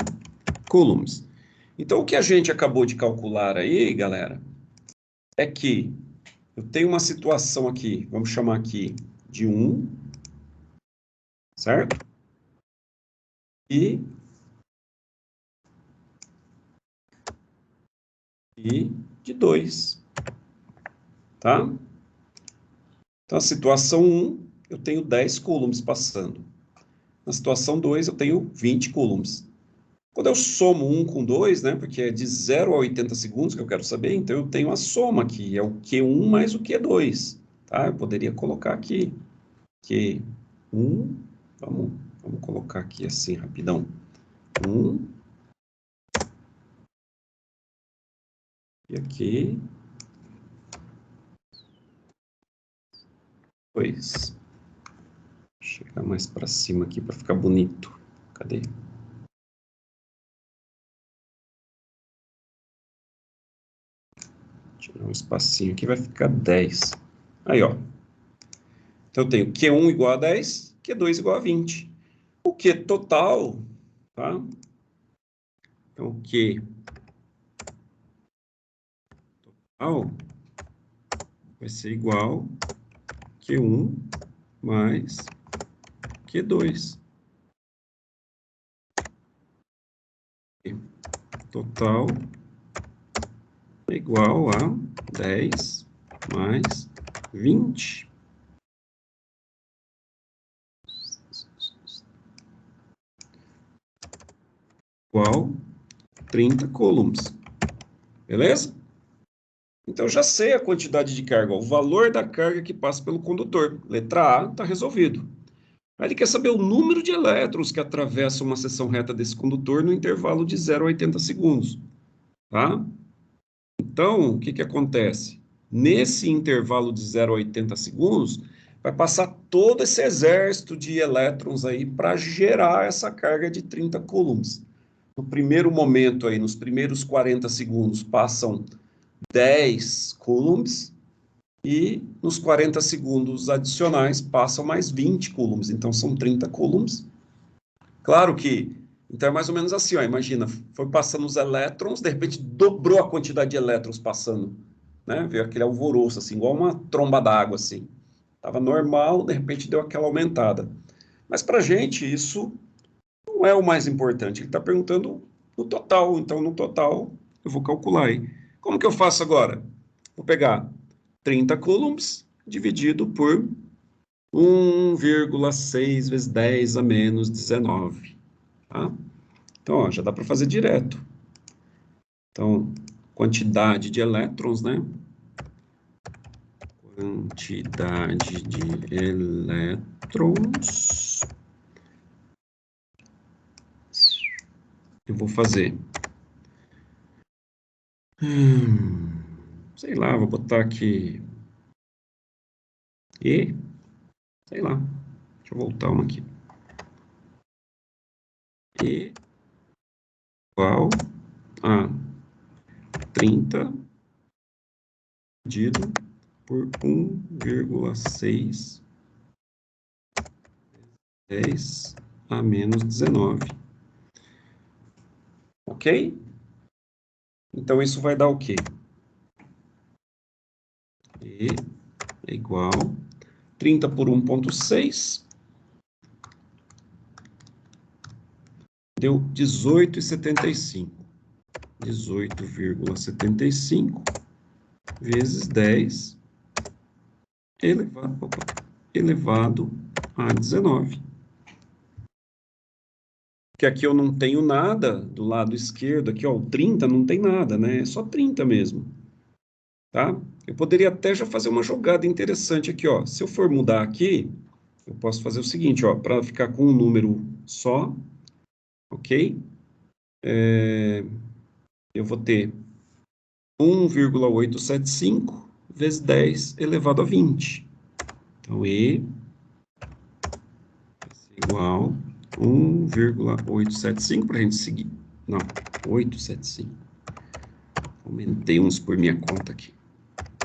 coulombs. Então, o que a gente acabou de calcular aí, galera, é que eu tenho uma situação aqui, vamos chamar aqui de 1, certo? E de 2, tá? Então, a situação 1, eu tenho 10 coulombs passando. Na situação 2, eu tenho 20 coulombs. Quando eu somo 1 com 2, né, porque é de 0 a 80 segundos que eu quero saber, então eu tenho a soma aqui, é o Q1 mais o Q2, tá? Eu poderia colocar aqui Q1, vamos colocar aqui assim, rapidão. 1, e aqui 2. Vou chegar mais para cima aqui para ficar bonito. Cadê? Tirar um espacinho aqui, vai ficar 10. Aí, ó. Então, eu tenho Q1 igual a 10, Q2 igual a 20. O Q total, tá? Então, o Q total vai ser igual a Q1 mais Q2. Total é igual a 10 mais 20. Igual 30 coulombs. Beleza? Então, já sei a quantidade de carga, ó, o valor da carga que passa pelo condutor. Letra A está resolvido. Aí ele quer saber o número de elétrons que atravessam uma seção reta desse condutor no intervalo de 0 a 80 segundos. Tá? Então, o que acontece? Nesse intervalo de 0 a 80 segundos, vai passar todo esse exército de elétrons aí para gerar essa carga de 30 coulombs. No primeiro momento aí, nos primeiros 40 segundos, passam 10 coulombs e nos 40 segundos adicionais passam mais 20 coulombs, então são 30 coulombs. Claro que, então é mais ou menos assim, ó, imagina, foi passando os elétrons, de repente dobrou a quantidade de elétrons passando, né? Veio aquele alvoroço, assim, igual uma tromba d'água, assim. Estava normal, de repente deu aquela aumentada. Mas para a gente, isso não é o mais importante. Ele está perguntando no total, então no total eu vou calcular aí. Como que eu faço agora? Vou pegar 30 coulombs dividido por 1,6 vezes 10 a menos 19. Tá? Então, ó, já dá para fazer direto. Então, quantidade de elétrons, né? Quantidade de elétrons. Eu vou fazer. Sei lá, vou botar aqui. E, sei lá. Deixa eu voltar uma aqui. E igual a 30 dividido por 1,6 10 a menos 19. Ok? Então, isso vai dar o quê? E é igual 30 por 1,6 deu 18,75. 18,75 vezes 10 elevado a 19. Que aqui eu não tenho nada do lado esquerdo, aqui ó, o 30 não tem nada, né? É só 30 mesmo, tá? Eu poderia até já fazer uma jogada interessante aqui, ó. Se eu for mudar aqui, eu posso fazer o seguinte, ó, para ficar com um número só, ok? Eu vou ter 1,875 vezes 10 elevado a 20. Então, E igual 1,875 para a gente seguir. Não, 875. Aumentei uns por minha conta aqui.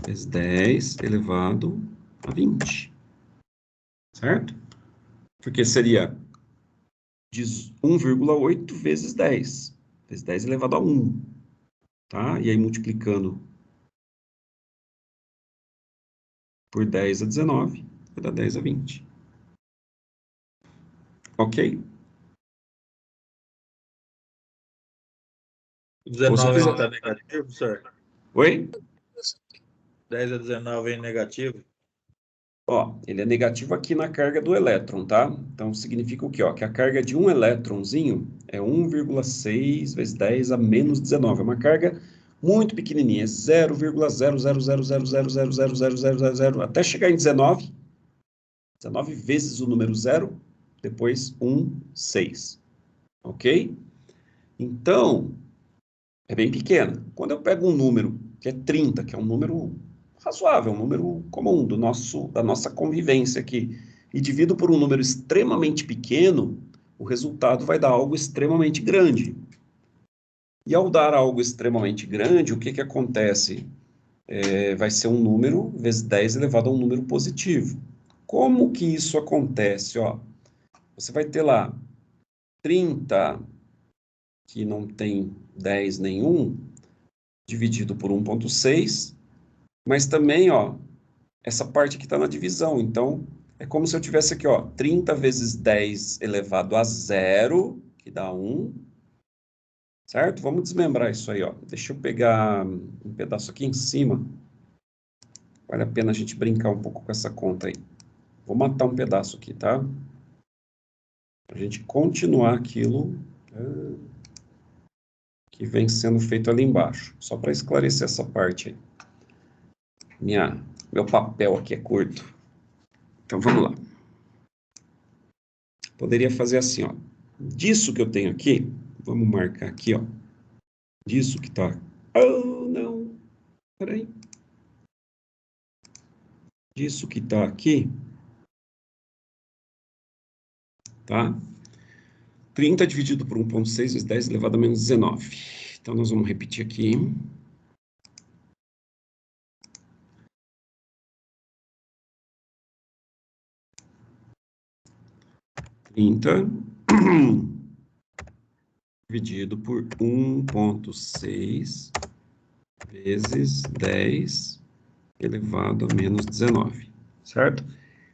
Vezes 10 elevado a 20. Certo? Porque seria 1,8 vezes 10. Vezes 10 elevado a 1. Tá? E aí multiplicando por 10 a 19, vai dar 10 a 20. Ok? 19 quiser... está negativo, senhor? Oi? 10 a 19 é negativo? Ó, ele é negativo aqui na carga do elétron, tá? Então, significa o quê? Ó, que a carga de um elétronzinho é 1,6 vezes 10 a menos 19. É uma carga muito pequenininha, é 0,00000000000 até chegar em 19. 19 vezes o número 0, depois 6. Ok? Então, é bem pequena. Quando eu pego um número que é 30, que é um número razoável, um número comum da nossa convivência aqui, e divido por um número extremamente pequeno, o resultado vai dar algo extremamente grande. E ao dar algo extremamente grande, o que que acontece? Vai ser um número vezes 10 elevado a um número positivo. Como que isso acontece? Ó, você vai ter lá 30, que não tem 10 nenhum, dividido por 1,6, mas também, ó, essa parte aqui está na divisão. Então, é como se eu tivesse aqui, ó, 30 vezes 10 elevado a 0, que dá 1, certo? Vamos desmembrar isso aí, ó. Deixa eu pegar um pedaço aqui em cima. Vale a pena a gente brincar um pouco com essa conta aí. Vou matar um pedaço aqui, tá? Pra gente continuar aquilo que vem sendo feito ali embaixo. Só para esclarecer essa parte aí. Meu papel aqui é curto. Então, vamos lá. Poderia fazer assim, ó. Disso que eu tenho aqui, vamos marcar aqui, ó. Disso que tá... Oh, não. Peraí. Disso que tá aqui, tá? 30 dividido por 1,6 vezes 10 elevado a menos 19. Então, nós vamos repetir aqui. 30 dividido por 1,6 vezes 10 elevado a menos 19, certo?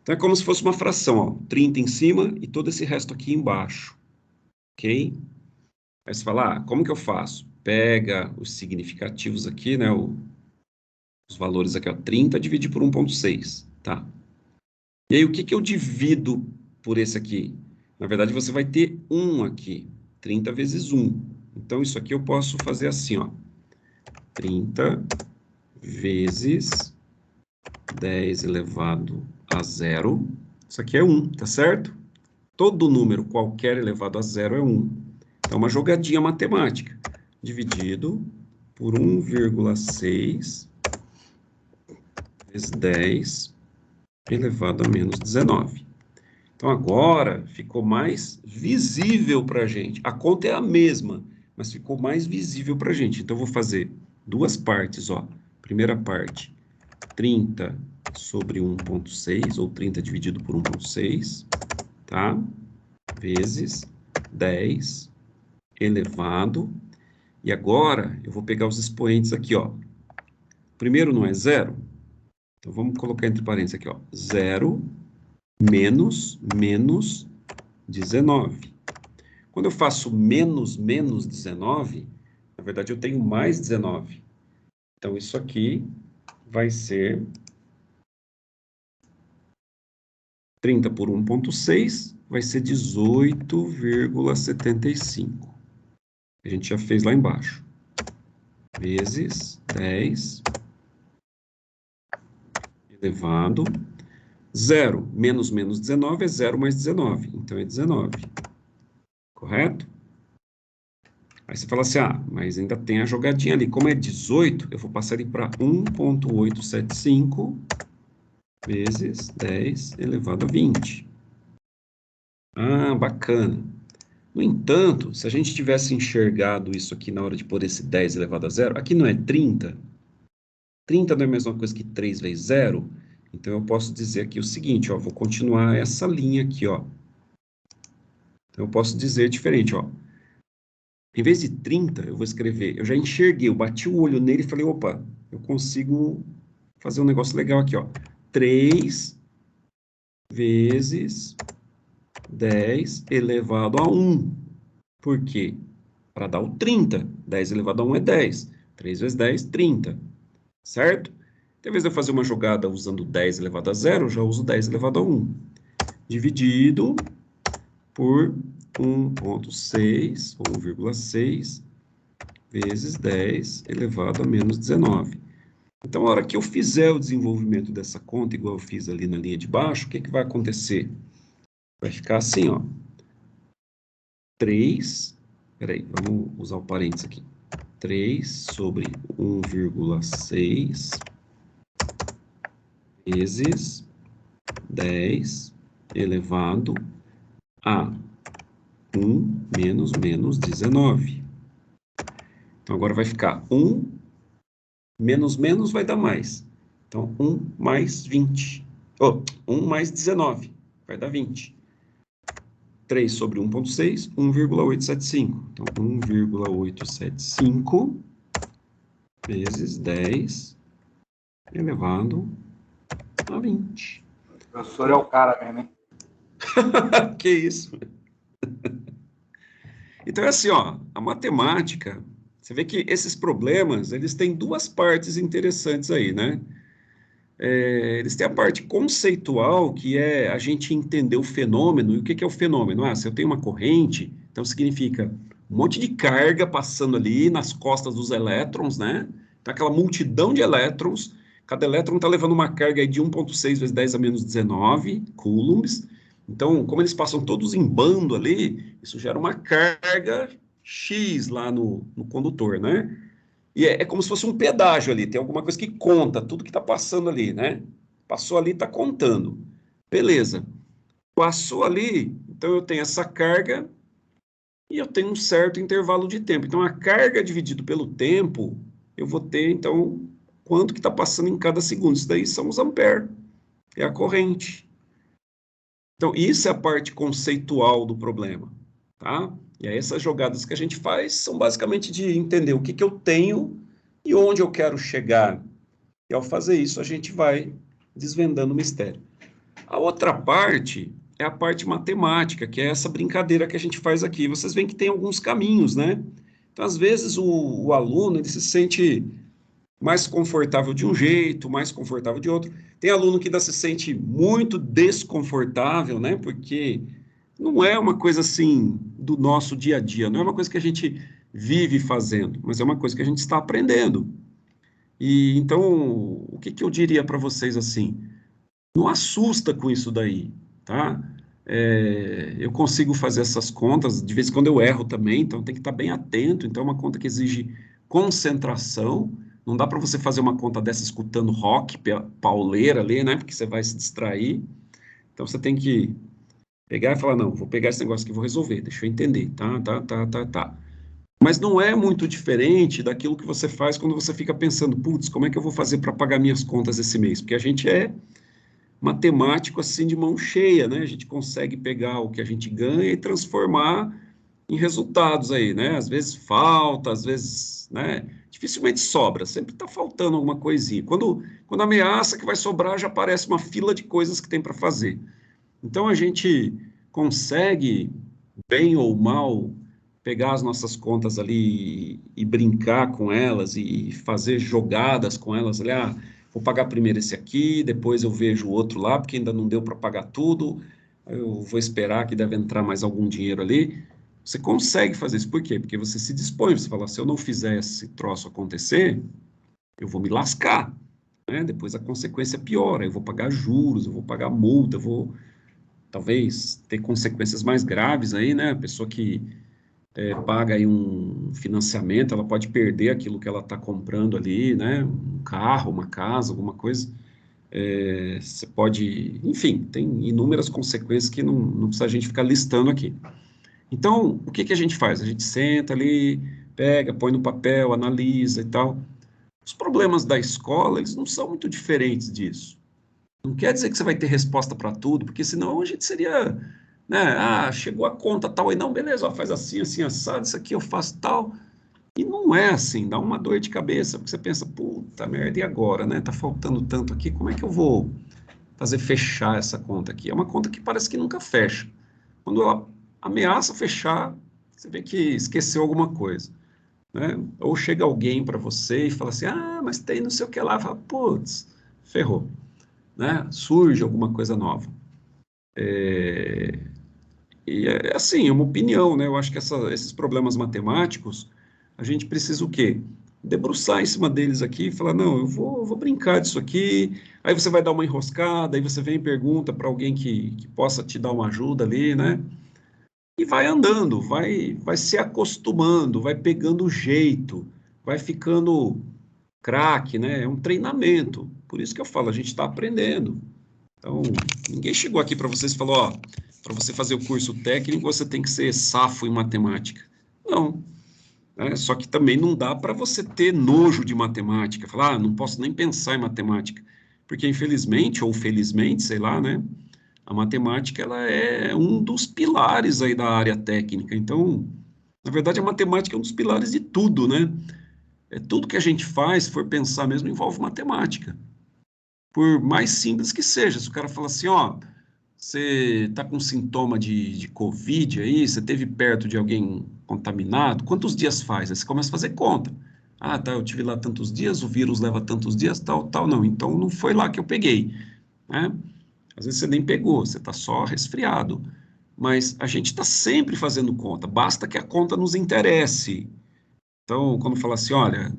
Então, é como se fosse uma fração, ó, 30 em cima e todo esse resto aqui embaixo, ok? Aí você fala, como que eu faço? Pega os significativos aqui, né, os valores aqui, ó, 30 dividir por 1,6, tá? E aí, o que que eu divido por esse aqui? Na verdade, você vai ter 1 aqui. 30 vezes 1. Então, isso aqui eu posso fazer assim, ó. 30 vezes 10 elevado a 0. Isso aqui é 1, tá certo? Todo número qualquer elevado a 0 é 1. Então, uma jogadinha matemática. Dividido por 1,6 vezes 10 elevado a menos 19. Então, agora ficou mais visível para a gente. A conta é a mesma, mas ficou mais visível para a gente. Então, eu vou fazer duas partes, ó. Primeira parte, 30 sobre 1,6, ou 30 dividido por 1,6, tá? Vezes 10 elevado. E agora, eu vou pegar os expoentes aqui, ó. Primeiro não é 0? Então, vamos colocar entre parênteses aqui, ó. 0 menos 19. Quando eu faço menos 19, na verdade eu tenho mais 19. Então, isso aqui vai ser 30 por 1,6, vai ser 18,75. A gente já fez lá embaixo. Vezes 10 elevado. 0 menos 19 é 0 mais 19. Então, é 19. Correto? Aí você fala assim, ah, mas ainda tem a jogadinha ali. Como é 18, eu vou passar ele para 1,875 vezes 10 elevado a 20. Ah, bacana. No entanto, se a gente tivesse enxergado isso aqui na hora de pôr esse 10 elevado a 0, aqui não é 30? 30 não é a mesma coisa que 3 vezes 0? Então, eu posso dizer aqui o seguinte, ó, vou continuar essa linha aqui, ó. Então, eu posso dizer diferente, ó. Em vez de 30, eu vou escrever, eu já enxerguei, eu bati o olho nele e falei, opa, eu consigo fazer um negócio legal aqui, ó. 3 vezes 10 elevado a 1. Por quê? Para dar o 30. 10 elevado a 1 é 10. 3 vezes 10, 30. Certo? Então, em vez de eu fazer uma jogada usando 10 elevado a 0, eu já uso 10 elevado a 1. Dividido por 1,6, ou 1,6, vezes 10 elevado a menos 19. Então, a hora que eu fizer o desenvolvimento dessa conta, igual eu fiz ali na linha de baixo, o que que vai acontecer? Vai ficar assim, ó. 3, peraí, vamos usar o parênteses aqui. 3 sobre 1,6 vezes 10 elevado a 1 menos 19. Então, agora vai ficar 1 menos vai dar mais. Então, 1 mais 20. 1 mais 19 vai dar 20. 3 sobre 1,6, 1,875. Então, 1,875 vezes 10 elevado a 20. O professor é o cara mesmo, hein? Que isso? Então, é assim, ó, a matemática, você vê que esses problemas, eles têm duas partes interessantes aí, né? Eles têm a parte conceitual, que é a gente entender o fenômeno. E o que que é o fenômeno? Ah, se eu tenho uma corrente, então significa um monte de carga passando ali nas costas dos elétrons, né? Então, aquela multidão de elétrons, cada elétron está levando uma carga aí de 1,6 vezes 10 a menos 19 coulombs. Então, como eles passam todos em bando ali, isso gera uma carga X lá no condutor, né? E é como se fosse um pedágio ali, tem alguma coisa que conta, tudo que está passando ali, né? Passou ali, está contando. Beleza. Passou ali, então eu tenho essa carga e eu tenho um certo intervalo de tempo. Então, a carga dividido pelo tempo, eu vou ter, então, quanto que está passando em cada segundo. Isso daí são os amperes, é a corrente. Então, isso é a parte conceitual do problema, tá? E aí, essas jogadas que a gente faz são basicamente de entender o que que eu tenho e onde eu quero chegar. E ao fazer isso, a gente vai desvendando o mistério. A outra parte é a parte matemática, que é essa brincadeira que a gente faz aqui. Vocês veem que tem alguns caminhos, né? Então, às vezes, o aluno ele se sente mais confortável de um jeito, mais confortável de outro. Tem aluno que ainda se sente muito desconfortável, né? Porque não é uma coisa assim do nosso dia a dia, não é uma coisa que a gente vive fazendo, mas é uma coisa que a gente está aprendendo. E então, o que eu diria para vocês assim? Não assusta com isso daí, tá? Eu consigo fazer essas contas, de vez em quando eu erro também, então tem que estar bem atento. Então, é uma conta que exige concentração. Não dá para você fazer uma conta dessa escutando rock, pauleira ali, né? Porque você vai se distrair. Então, você tem que pegar e falar: não, vou pegar esse negócio aqui e vou resolver, deixa eu entender, tá. Mas não é muito diferente daquilo que você faz quando você fica pensando: putz, como é que eu vou fazer para pagar minhas contas esse mês? Porque a gente é matemático assim de mão cheia, né? A gente consegue pegar o que a gente ganha e transformar em resultados aí, né? Às vezes falta, às vezes, né? Dificilmente sobra, sempre está faltando alguma coisinha. Quando ameaça que vai sobrar, já aparece uma fila de coisas que tem para fazer. Então a gente consegue, bem ou mal, pegar as nossas contas ali e brincar com elas e fazer jogadas com elas ali. Ah, vou pagar primeiro esse aqui, depois eu vejo o outro lá, porque ainda não deu para pagar tudo. Eu vou esperar que deve entrar mais algum dinheiro ali. Você consegue fazer isso. Por quê? Porque você se dispõe, você fala: se eu não fizer esse troço acontecer, eu vou me lascar, né? Depois a consequência é pior, eu vou pagar juros, eu vou pagar multa, eu vou talvez ter consequências mais graves aí, né? A pessoa que paga aí um financiamento, ela pode perder aquilo que ela está comprando ali, né? Um carro, uma casa, alguma coisa. Você pode, enfim, tem inúmeras consequências que não precisa a gente ficar listando aqui. Então, o que a gente faz? A gente senta ali, pega, põe no papel, analisa e tal. Os problemas da escola, eles não são muito diferentes disso. Não quer dizer que você vai ter resposta para tudo, porque senão a gente seria, né? Ah, chegou a conta tal, e não, beleza, ó, faz assim, assim, assado, isso aqui eu faço tal. E não é assim, dá uma dor de cabeça, porque você pensa: puta merda, e agora, né? Tá faltando tanto aqui, como é que eu vou fazer fechar essa conta aqui? É uma conta que parece que nunca fecha. Quando ela ameaça fechar, você vê que esqueceu alguma coisa, né? Ou chega alguém para você e fala assim: ah, mas tem não sei o que lá, fala: putz, ferrou, né? Surge alguma coisa nova. E é assim, é uma opinião, né? Eu acho que esses problemas matemáticos, a gente precisa o quê? Debruçar em cima deles aqui e falar: não, eu vou brincar disso aqui. Aí você vai dar uma enroscada, aí você vem e pergunta para alguém que possa te dar uma ajuda ali, né? E vai andando, vai se acostumando, vai pegando o jeito, vai ficando craque, né? É um treinamento. Por isso que eu falo, a gente está aprendendo. Então, ninguém chegou aqui para vocês e falou: ó, para você fazer o curso técnico, você tem que ser safo em matemática. Não. Né? Só que também não dá para você ter nojo de matemática, falar: ah, não posso nem pensar em matemática. Porque, infelizmente, ou felizmente, sei lá, né? A matemática, ela é um dos pilares aí da área técnica. Então, na verdade, a matemática é um dos pilares de tudo, né? Tudo que a gente faz, se for pensar mesmo, envolve matemática. Por mais simples que seja. Se o cara fala assim: ó, você está com sintoma de Covid aí, você esteve perto de alguém contaminado, quantos dias faz? Aí você começa a fazer conta. Ah, tá, eu tive lá tantos dias, o vírus leva tantos dias, tal, tal, não. Então não foi lá que eu peguei, né? Às vezes você nem pegou, você está só resfriado. Mas a gente está sempre fazendo conta, basta que a conta nos interesse. Então, quando fala assim: olha,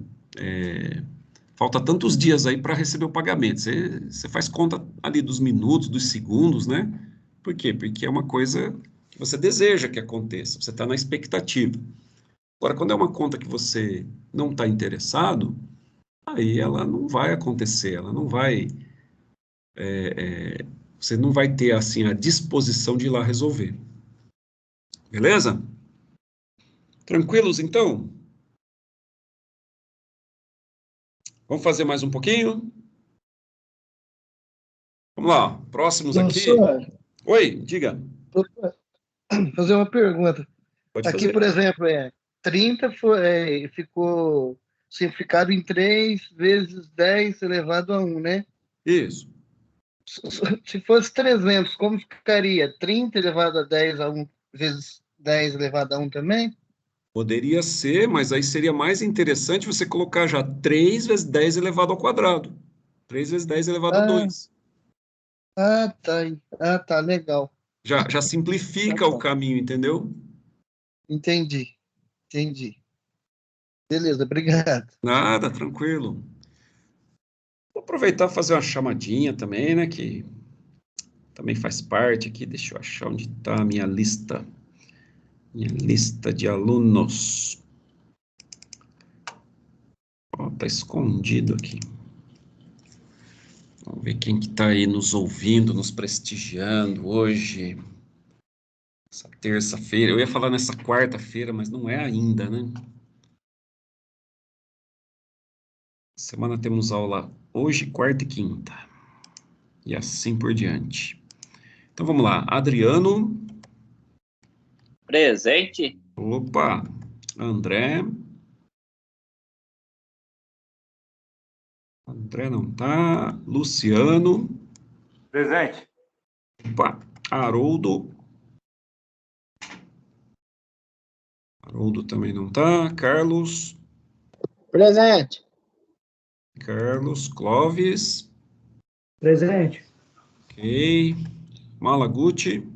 falta tantos dias aí para receber o pagamento. Você faz conta ali dos minutos, dos segundos, né? Por quê? Porque é uma coisa que você deseja que aconteça, você está na expectativa. Agora, quando é uma conta que você não está interessado, aí ela não vai acontecer, ela não vai. Você não vai ter assim a disposição de ir lá resolver. Beleza? Tranquilos, então? Vamos fazer mais um pouquinho? Vamos lá, próximos aqui. Professor, Oi, diga. fazer uma pergunta. Pode Aqui, fazer. por exemplo, 30 ficou simplificado em 3 vezes 10 elevado a 1, né? Isso. Se fosse 300, como ficaria? 30 elevado a 10 a 1 vezes 10 elevado a 1 também? Poderia ser, mas aí seria mais interessante você colocar já 3 vezes 10 elevado ao quadrado. 3 vezes 10 elevado a 2. Tá, legal. Já simplifica Tá o bom. caminho, entendeu? Entendi. Beleza, obrigado. Nada, tranquilo. Vou aproveitar e fazer uma chamadinha também, né, que também faz parte aqui. Deixa eu achar onde está a minha lista. Minha lista de alunos. Ó, tá escondido aqui. Vamos ver quem que tá aí nos ouvindo, nos prestigiando hoje. Essa terça-feira. Eu ia falar nessa quarta-feira, mas não é ainda, né? Semana temos aula hoje, quarta e quinta. E assim por diante. Então vamos lá. Adriano. Presente. Opa. André. André não tá. Luciano. Presente. Opa. Haroldo. Haroldo também não tá. Carlos. Presente. Carlos. Clóvis. Presente. Ok. Malaguti.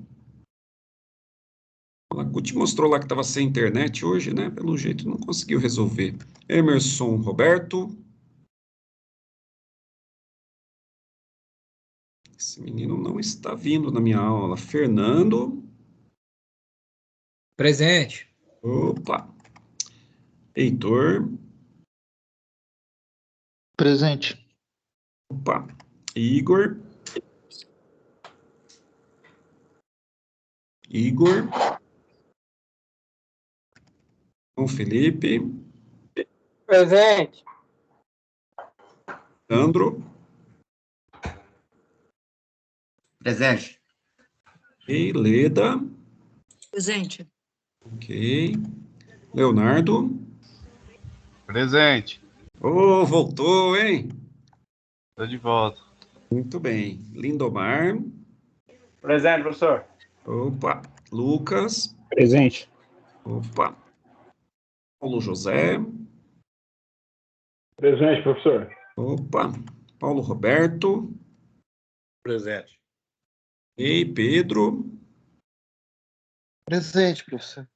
Malaguti mostrou lá que estava sem internet hoje, né? Pelo jeito não conseguiu resolver. Emerson Roberto. Esse menino não está vindo na minha aula. Fernando. Presente. Opa. Heitor. Presente. Opa. Igor. Igor. João Felipe. Presente. Sandro. Presente. Ok. Leda. Presente. Ok. Leonardo. Presente. Oh, voltou, hein? Tô de volta. Muito bem. Lindomar. Presente, professor. Opa. Lucas. Presente. Opa. Paulo José. Presente, professor. Opa. Paulo Roberto. Presente. Ei, Pedro. Presente, professor.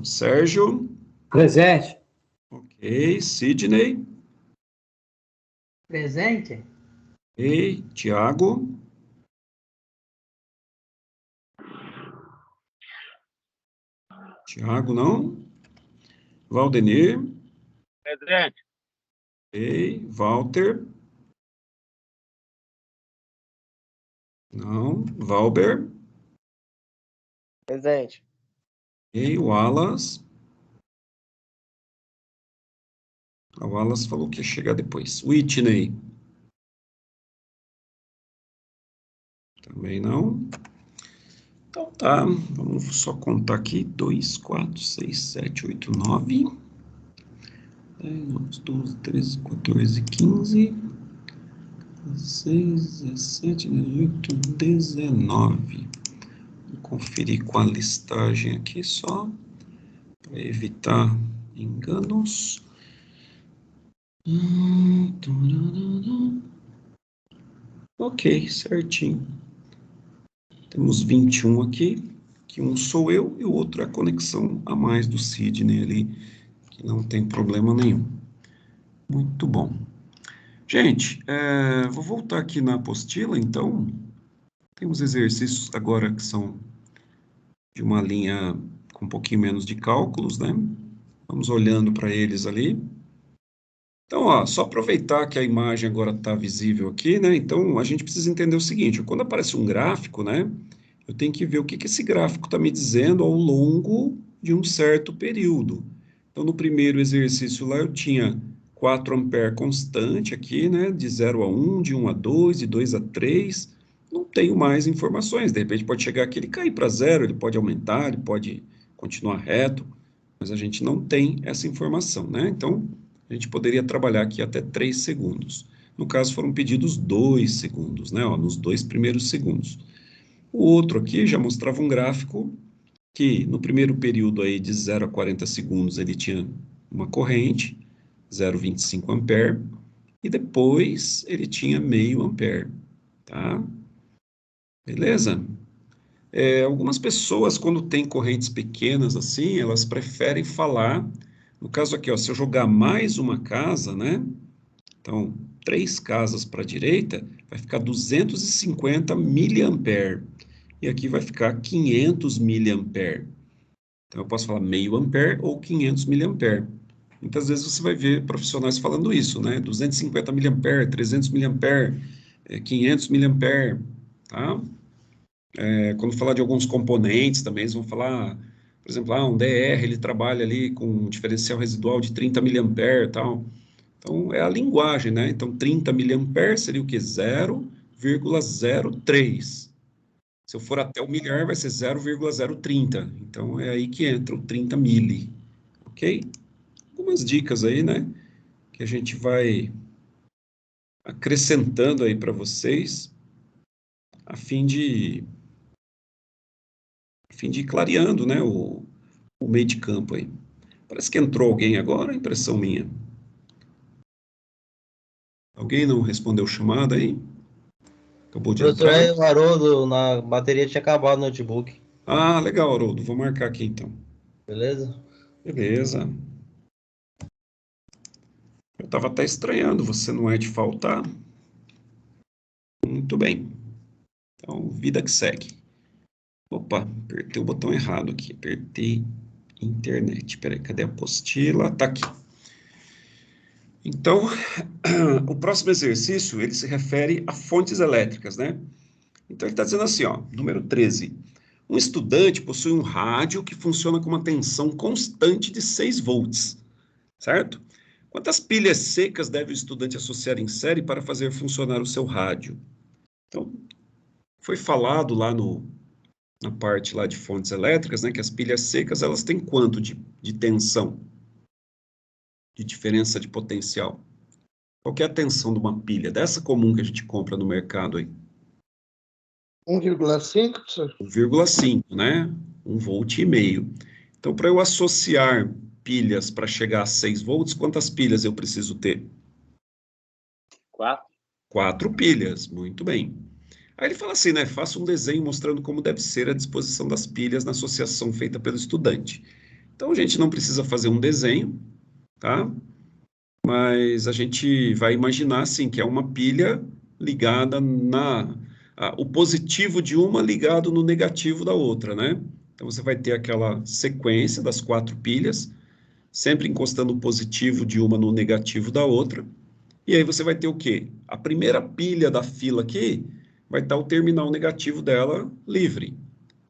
Sérgio. Presente. Ok. Sidney. Presente? Ok. Tiago. Tiago, não. Valdenir. Presente. Ok. Walter. Não. Valber. Presente. Ok. Wallace. A Wallace falou que ia chegar depois. Whitney. Também não. Então tá, vamos só contar aqui. 2, 4, 6, 7, 8, 9. 10, 11, 12, 13, 14, 15. 16, 17, 18, 19. Vou conferir com a listagem aqui só, para evitar enganos. Ok, certinho. Temos 21 aqui, que um sou eu e o outro é a conexão a mais do Sidney ali, que não tem problema nenhum. Muito bom. Gente, vou voltar aqui na apostila, então. Tem uns exercícios agora que são de uma linha com um pouquinho menos de cálculos, né? Vamos olhando para eles ali. Então, ó, só aproveitar que a imagem agora está visível aqui, né? Então, a gente precisa entender o seguinte, quando aparece um gráfico, né? Eu tenho que ver o que esse gráfico está me dizendo ao longo de um certo período. Então, no primeiro exercício lá, eu tinha 4 ampere constante aqui, né? De 0 a 1, de 1 a 2, de 2 a 3. Não tenho mais informações. De repente, pode chegar aqui, ele cair para 0, ele pode aumentar, ele pode continuar reto, mas a gente não tem essa informação, né? Então, a gente poderia trabalhar aqui até 3 segundos. No caso, foram pedidos 2 segundos, né? Ó, nos 2 primeiros segundos. O outro aqui já mostrava um gráfico que no primeiro período aí de 0 a 40 segundos ele tinha uma corrente, 0,25 ampere, e depois ele tinha meio ampere, tá? Beleza? Algumas pessoas, quando tem correntes pequenas assim, elas preferem falar, no caso aqui, ó, se eu jogar mais uma casa, né? Então, 3 casas para a direita, vai ficar 250 miliampere. E aqui vai ficar 500 miliampere. Então, eu posso falar meio ampere ou 500 miliampere. Muitas vezes você vai ver profissionais falando isso, né? 250 miliampere, 300 miliampere, 500 miliampere, tá? Quando falar de alguns componentes também, eles vão falar, por exemplo, um DR, ele trabalha ali com um diferencial residual de 30 miliampere e tal. Então, é a linguagem, né? Então, 30 miliampere seria o quê? 0,03. Se eu for até o milhar, vai ser 0,030. Então, é aí que entra o 30 mili, ok? Algumas dicas aí, né? Que a gente vai acrescentando aí para vocês, a fim de ir clareando, né? O meio de campo aí. Parece que entrou alguém agora, impressão minha. Alguém não respondeu chamada aí? Acabou de Professor, entrar? o Haroldo, na bateria tinha acabado o notebook. Ah, legal, Haroldo. Vou marcar aqui então. Beleza? Beleza. Eu estava até estranhando, você não é de faltar. Muito bem. Então, vida que segue. Opa, apertei o botão errado aqui. Apertei internet. Peraí, cadê a apostila? Tá aqui. Então, o próximo exercício, ele se refere a fontes elétricas, né? Então, ele está dizendo assim, ó, número 13. Um estudante possui um rádio que funciona com uma tensão constante de 6 volts, certo? Quantas pilhas secas deve o estudante associar em série para fazer funcionar o seu rádio? Então, foi falado lá na parte lá de fontes elétricas, né, que as pilhas secas, elas têm quanto de tensão? De diferença de potencial? Qual que é a tensão de uma pilha? Dessa comum que a gente compra no mercado aí? 1,5, professor? 1,5, né? 1,5 volt. Então, para eu associar pilhas para chegar a 6 volts, quantas pilhas eu preciso ter? 4. 4 pilhas, muito bem. Aí ele fala assim, né? Faça um desenho mostrando como deve ser a disposição das pilhas na associação feita pelo estudante. Então, a gente não precisa fazer um desenho, tá? Mas a gente vai imaginar, assim, que é uma pilha ligada o positivo de uma ligado no negativo da outra, né? Então, você vai ter aquela sequência das 4 pilhas, sempre encostando o positivo de uma no negativo da outra. E aí você vai ter o quê? A primeira pilha da fila aqui vai estar o terminal negativo dela livre.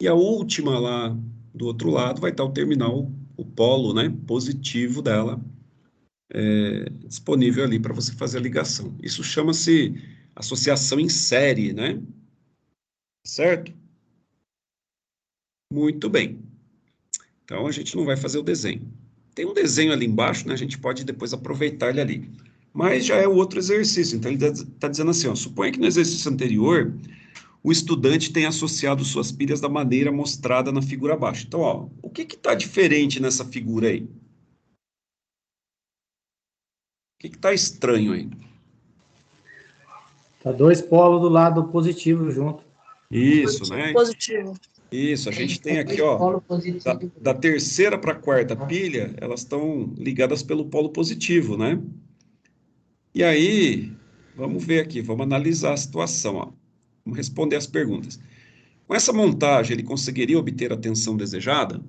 E a última lá do outro lado vai estar o terminal, o polo, né, positivo dela, disponível ali para você fazer a ligação. Isso chama-se associação em série, né? Certo? Muito bem. Então a gente não vai fazer o desenho. Tem um desenho ali embaixo, né? A gente pode depois aproveitar ele ali. Mas já é o outro exercício. Então ele está dizendo assim, ó, suponha que no exercício anterior o estudante tenha associado suas pilhas da maneira mostrada na figura abaixo. Então, ó, o que está diferente nessa figura aí? O que está estranho aí? Tá 2 polos do lado positivo junto. Isso, né? Positivo. Isso, a gente tem aqui, Dois ó, polo positivo. da terceira para a quarta pilha, elas estão ligadas pelo polo positivo, né? E aí, vamos ver aqui, vamos analisar a situação, ó. Vamos responder as perguntas. Com essa montagem, ele conseguiria obter a tensão desejada?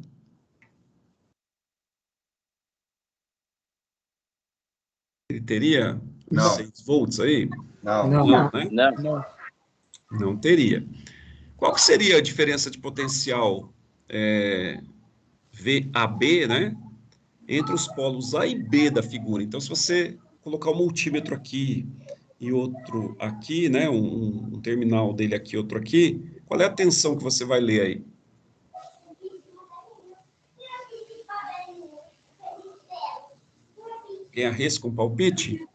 Ele teria Não. 6 volts aí? Não. Não. Não, né? Não. Não teria. Qual que seria a diferença de potencial VAB, né? Entre os polos A e B da figura. Então, se você colocar um multímetro aqui e outro aqui, né? Um terminal dele aqui, outro aqui, qual é a tensão que você vai ler aí? Quem arrisca um palpite?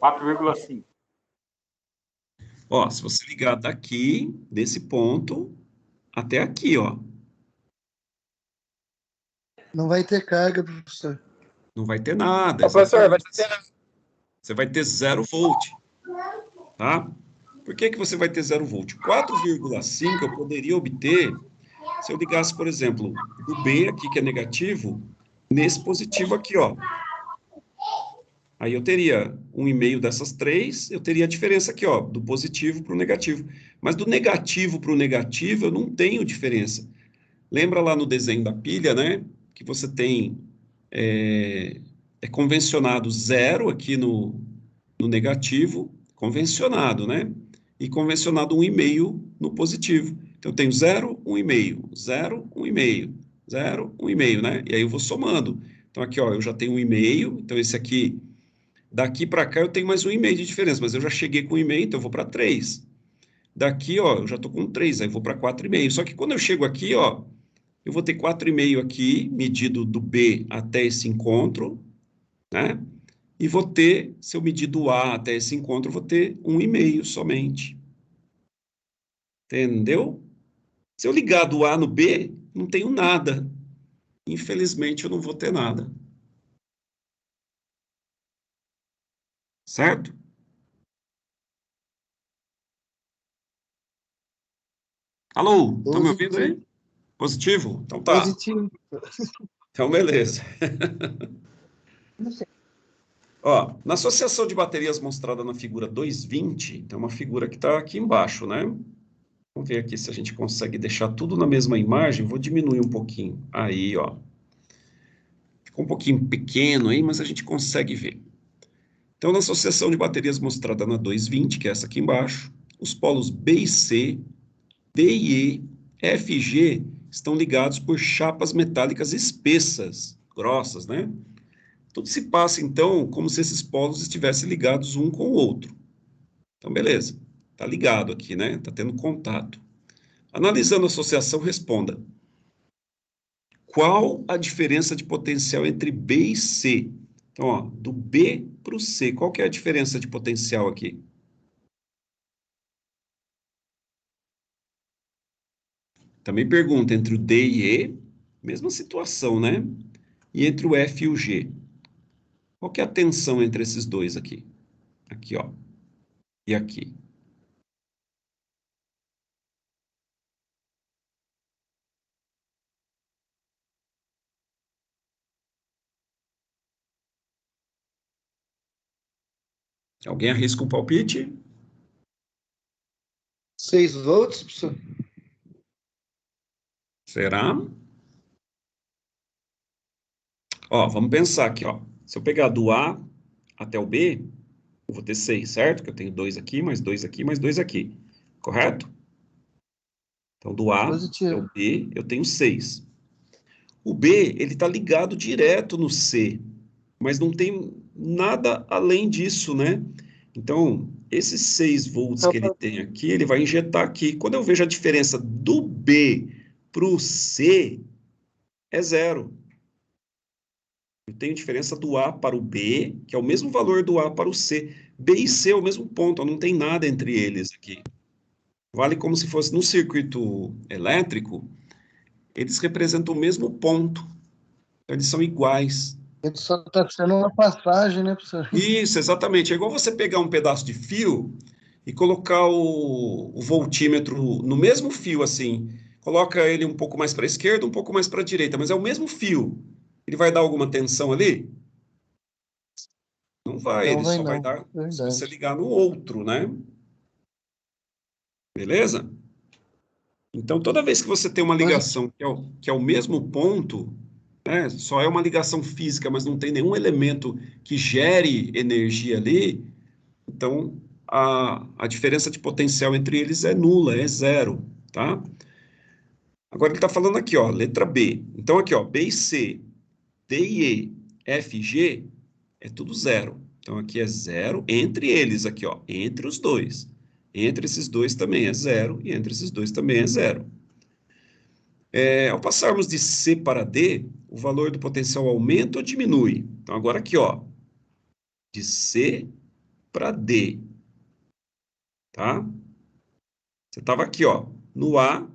4,5. Ó, se você ligar daqui, desse ponto, até aqui, ó. Não vai ter carga, professor. Não vai ter nada. Ô, professor, vai exatamente. ter... Você vai ter 0 volt, tá? Por que que você vai ter 0 volt? 4,5 eu poderia obter se eu ligasse, por exemplo, do B aqui, que é negativo, nesse positivo aqui, ó. Aí eu teria 1,5 dessas 3, eu teria a diferença aqui, ó, do positivo para o negativo. Mas do negativo para o negativo eu não tenho diferença. Lembra lá no desenho da pilha, né? Que você tem convencionado 0 aqui no negativo, convencionado, né? E convencionado 1,5 no positivo. Então, eu tenho 0, 1,5, 0, 1,5, 0, 1,5, né? E aí eu vou somando. Então, aqui, ó, eu já tenho 1,5. Então, esse aqui, daqui para cá, eu tenho mais 1,5 de diferença. Mas eu já cheguei com 1,5, então eu vou para 3. Daqui, ó, eu já estou com 3, aí eu vou para 4,5. Só que quando eu chego aqui, ó, eu vou ter 4,5 aqui, medido do B até esse encontro, né? E vou ter, se eu medir do A até esse encontro, eu vou ter 1,5 somente. Entendeu? Se eu ligar do A no B, não tenho nada. Infelizmente, eu não vou ter nada. Certo? Alô, estão me ouvindo aí? Positivo? Então tá. Positivo. Então, beleza. Não sei. Ó, na associação de baterias mostrada na figura 220, tem uma figura que está aqui embaixo, né? Vamos ver aqui se a gente consegue deixar tudo na mesma imagem. Vou diminuir um pouquinho. Aí, ó. Ficou um pouquinho pequeno aí, mas a gente consegue ver. Então, na associação de baterias mostrada na 220, que é essa aqui embaixo, os polos B e C, D e E, F e G estão ligados por chapas metálicas espessas, grossas, né? Tudo se passa, então, como se esses polos estivessem ligados um com o outro. Então, beleza. Está ligado aqui, né? Está tendo contato. Analisando a associação, responda. Qual a diferença de potencial entre B e C? Então, ó, do B para o C, qual que é a diferença de potencial aqui? Também pergunta entre o D e E, mesma situação, né? E entre o F e o G. Qual que é a tensão entre esses dois aqui? Aqui, ó. E aqui. Alguém arrisca um palpite? 6 volts, professor? Será? Ó, vamos pensar aqui, ó. Se eu pegar do A até o B, eu vou ter 6, certo? Que eu tenho 2 aqui, mais 2 aqui, mais 2 aqui. Correto? Então, do A até o B, eu tenho 6. O B, ele está ligado direto no C, mas não tem nada além disso, né? Então, esses 6 volts que ele tem aqui, ele vai injetar aqui. Quando eu vejo a diferença do B para o C, é 0. Eu tenho diferença do A para o B, que é o mesmo valor do A para o C. B e C é o mesmo ponto, não tem nada entre eles aqui. Vale como se fosse no circuito elétrico, eles representam o mesmo ponto. Então, eles são iguais. Ele só está sendo uma passagem, né, professor? Isso, exatamente. É igual você pegar um pedaço de fio e colocar o voltímetro no mesmo fio, assim. Coloca ele um pouco mais para a esquerda, um pouco mais para a direita, mas é o mesmo fio. Ele vai dar alguma tensão ali? Não vai, Não ele vai só vai não, dar verdade. se você ligar no outro, né? Beleza? Então, toda vez que você tem uma ligação que é o mesmo ponto, né, só é uma ligação física, mas não tem nenhum elemento que gere energia ali, então a diferença de potencial entre eles é nula, é 0, tá? Agora ele está falando aqui, ó, letra B. Então, aqui, ó, B e C, D e E, F e G, é tudo 0. Então, aqui é 0 entre eles, aqui, ó, entre os dois. Entre esses dois também é 0, e entre esses dois também é 0. Ao passarmos de C para D, o valor do potencial aumenta ou diminui? Então, agora aqui, ó, de C para D, tá? Você estava aqui, ó, no A,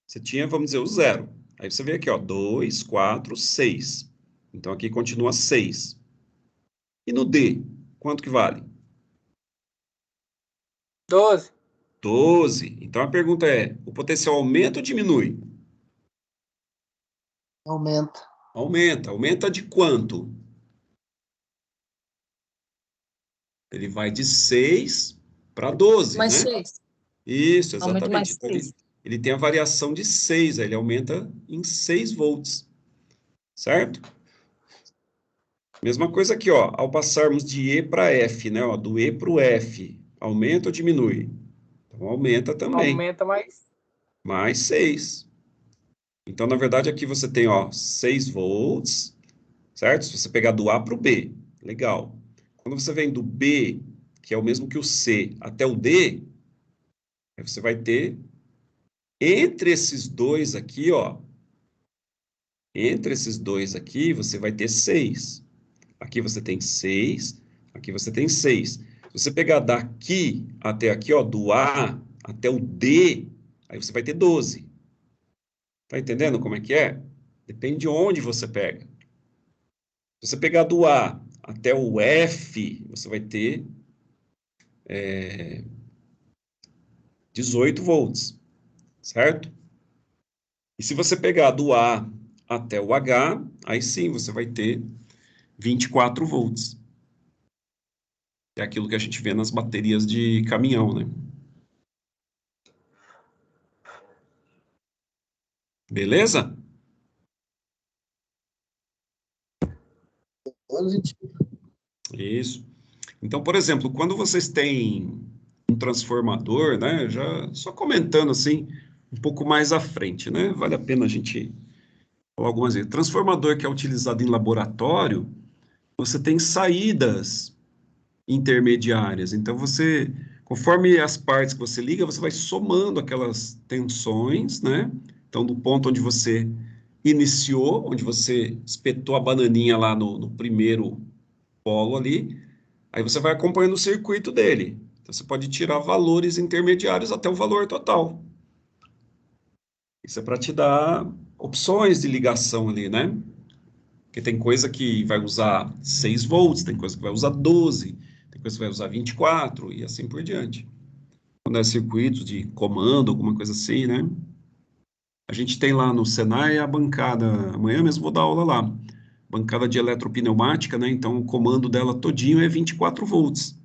você tinha, vamos dizer, o 0. Aí você vem aqui, ó, 2, 4, 6. Então, aqui continua 6. E no D, quanto que vale? 12. 12. Então, a pergunta é, o potencial aumenta ou diminui? Aumenta. Aumenta. Aumenta de quanto? Ele vai de 6 para 12, Mais né? 6. Isso, Aumenta mais exatamente. Então, 6. ele tem a variação de 6, aí ele aumenta em 6 volts, certo? Mesma coisa aqui, ó, ao passarmos de E para F, né, ó, do E para o F, aumenta ou diminui? Então, aumenta também, Aumenta mais. mais 6. Então, na verdade, aqui você tem, ó, 6 volts, certo? Se você pegar do A para o B, legal. Quando você vem do B, que é o mesmo que o C, até o D, aí você vai ter, entre esses dois aqui, ó, entre esses dois aqui, você vai ter 6. Aqui você tem 6, aqui você tem 6. Se você pegar daqui até aqui, ó, do A até o D, aí você vai ter 12. Tá entendendo como é que é? Depende de onde você pega. Se você pegar do A até o F, você vai ter 18 volts, certo? E se você pegar do A até o H, aí sim você vai ter 24 volts. É aquilo que a gente vê nas baterias de caminhão, né? Beleza? Isso. Então, por exemplo, quando vocês têm um transformador, né? Já só comentando assim, um pouco mais à frente, né? Vale a pena a gente falar algumas vezes. Transformador que é utilizado em laboratório, você tem saídas intermediárias. Então, você, conforme as partes que você liga, você vai somando aquelas tensões, né? Então, do ponto onde você iniciou, onde você espetou a bananinha lá no primeiro polo ali, aí você vai acompanhando o circuito dele. Então, você pode tirar valores intermediários até o valor total. Isso é para te dar opções de ligação ali, né? Porque tem coisa que vai usar 6 volts, tem coisa que vai usar 12, tem coisa que vai usar 24 e assim por diante. Quando é circuitos de comando, alguma coisa assim, né? A gente tem lá no Senai a bancada, amanhã mesmo vou dar aula lá, bancada de eletropneumática, né? Então o comando dela todinho é 24 volts.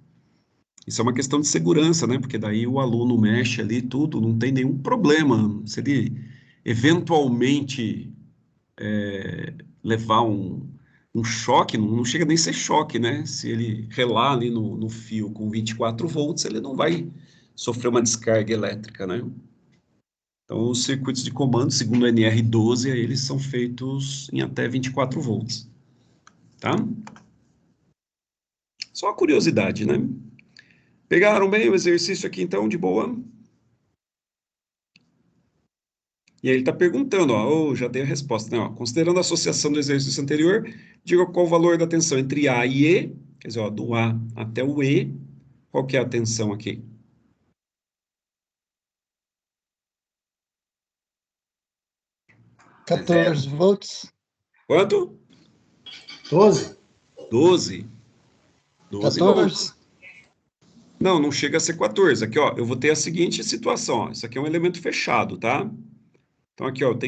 Isso é uma questão de segurança, né? Porque daí o aluno mexe ali tudo, não tem nenhum problema. Se ele eventualmente levar um choque, não chega nem a ser choque, né? Se ele relar ali no fio com 24 volts, ele não vai sofrer uma descarga elétrica, né? Então, os circuitos de comando, segundo o NR12, eles são feitos em até 24 volts, tá? Só uma curiosidade, né? Pegaram bem o exercício aqui, então, de boa? E aí ele está perguntando, ó, já dei a resposta, né? Ó, considerando a associação do exercício anterior, diga qual o valor da tensão entre A e E, quer dizer, ó, do A até o E, qual que é a tensão aqui? É 14 volts. Quanto? 12? 12. 12 volts. 14. Não chega a ser 14. Aqui, ó, eu vou ter a seguinte situação, ó, isso aqui é um elemento fechado, tá? Então, aqui, ó, tem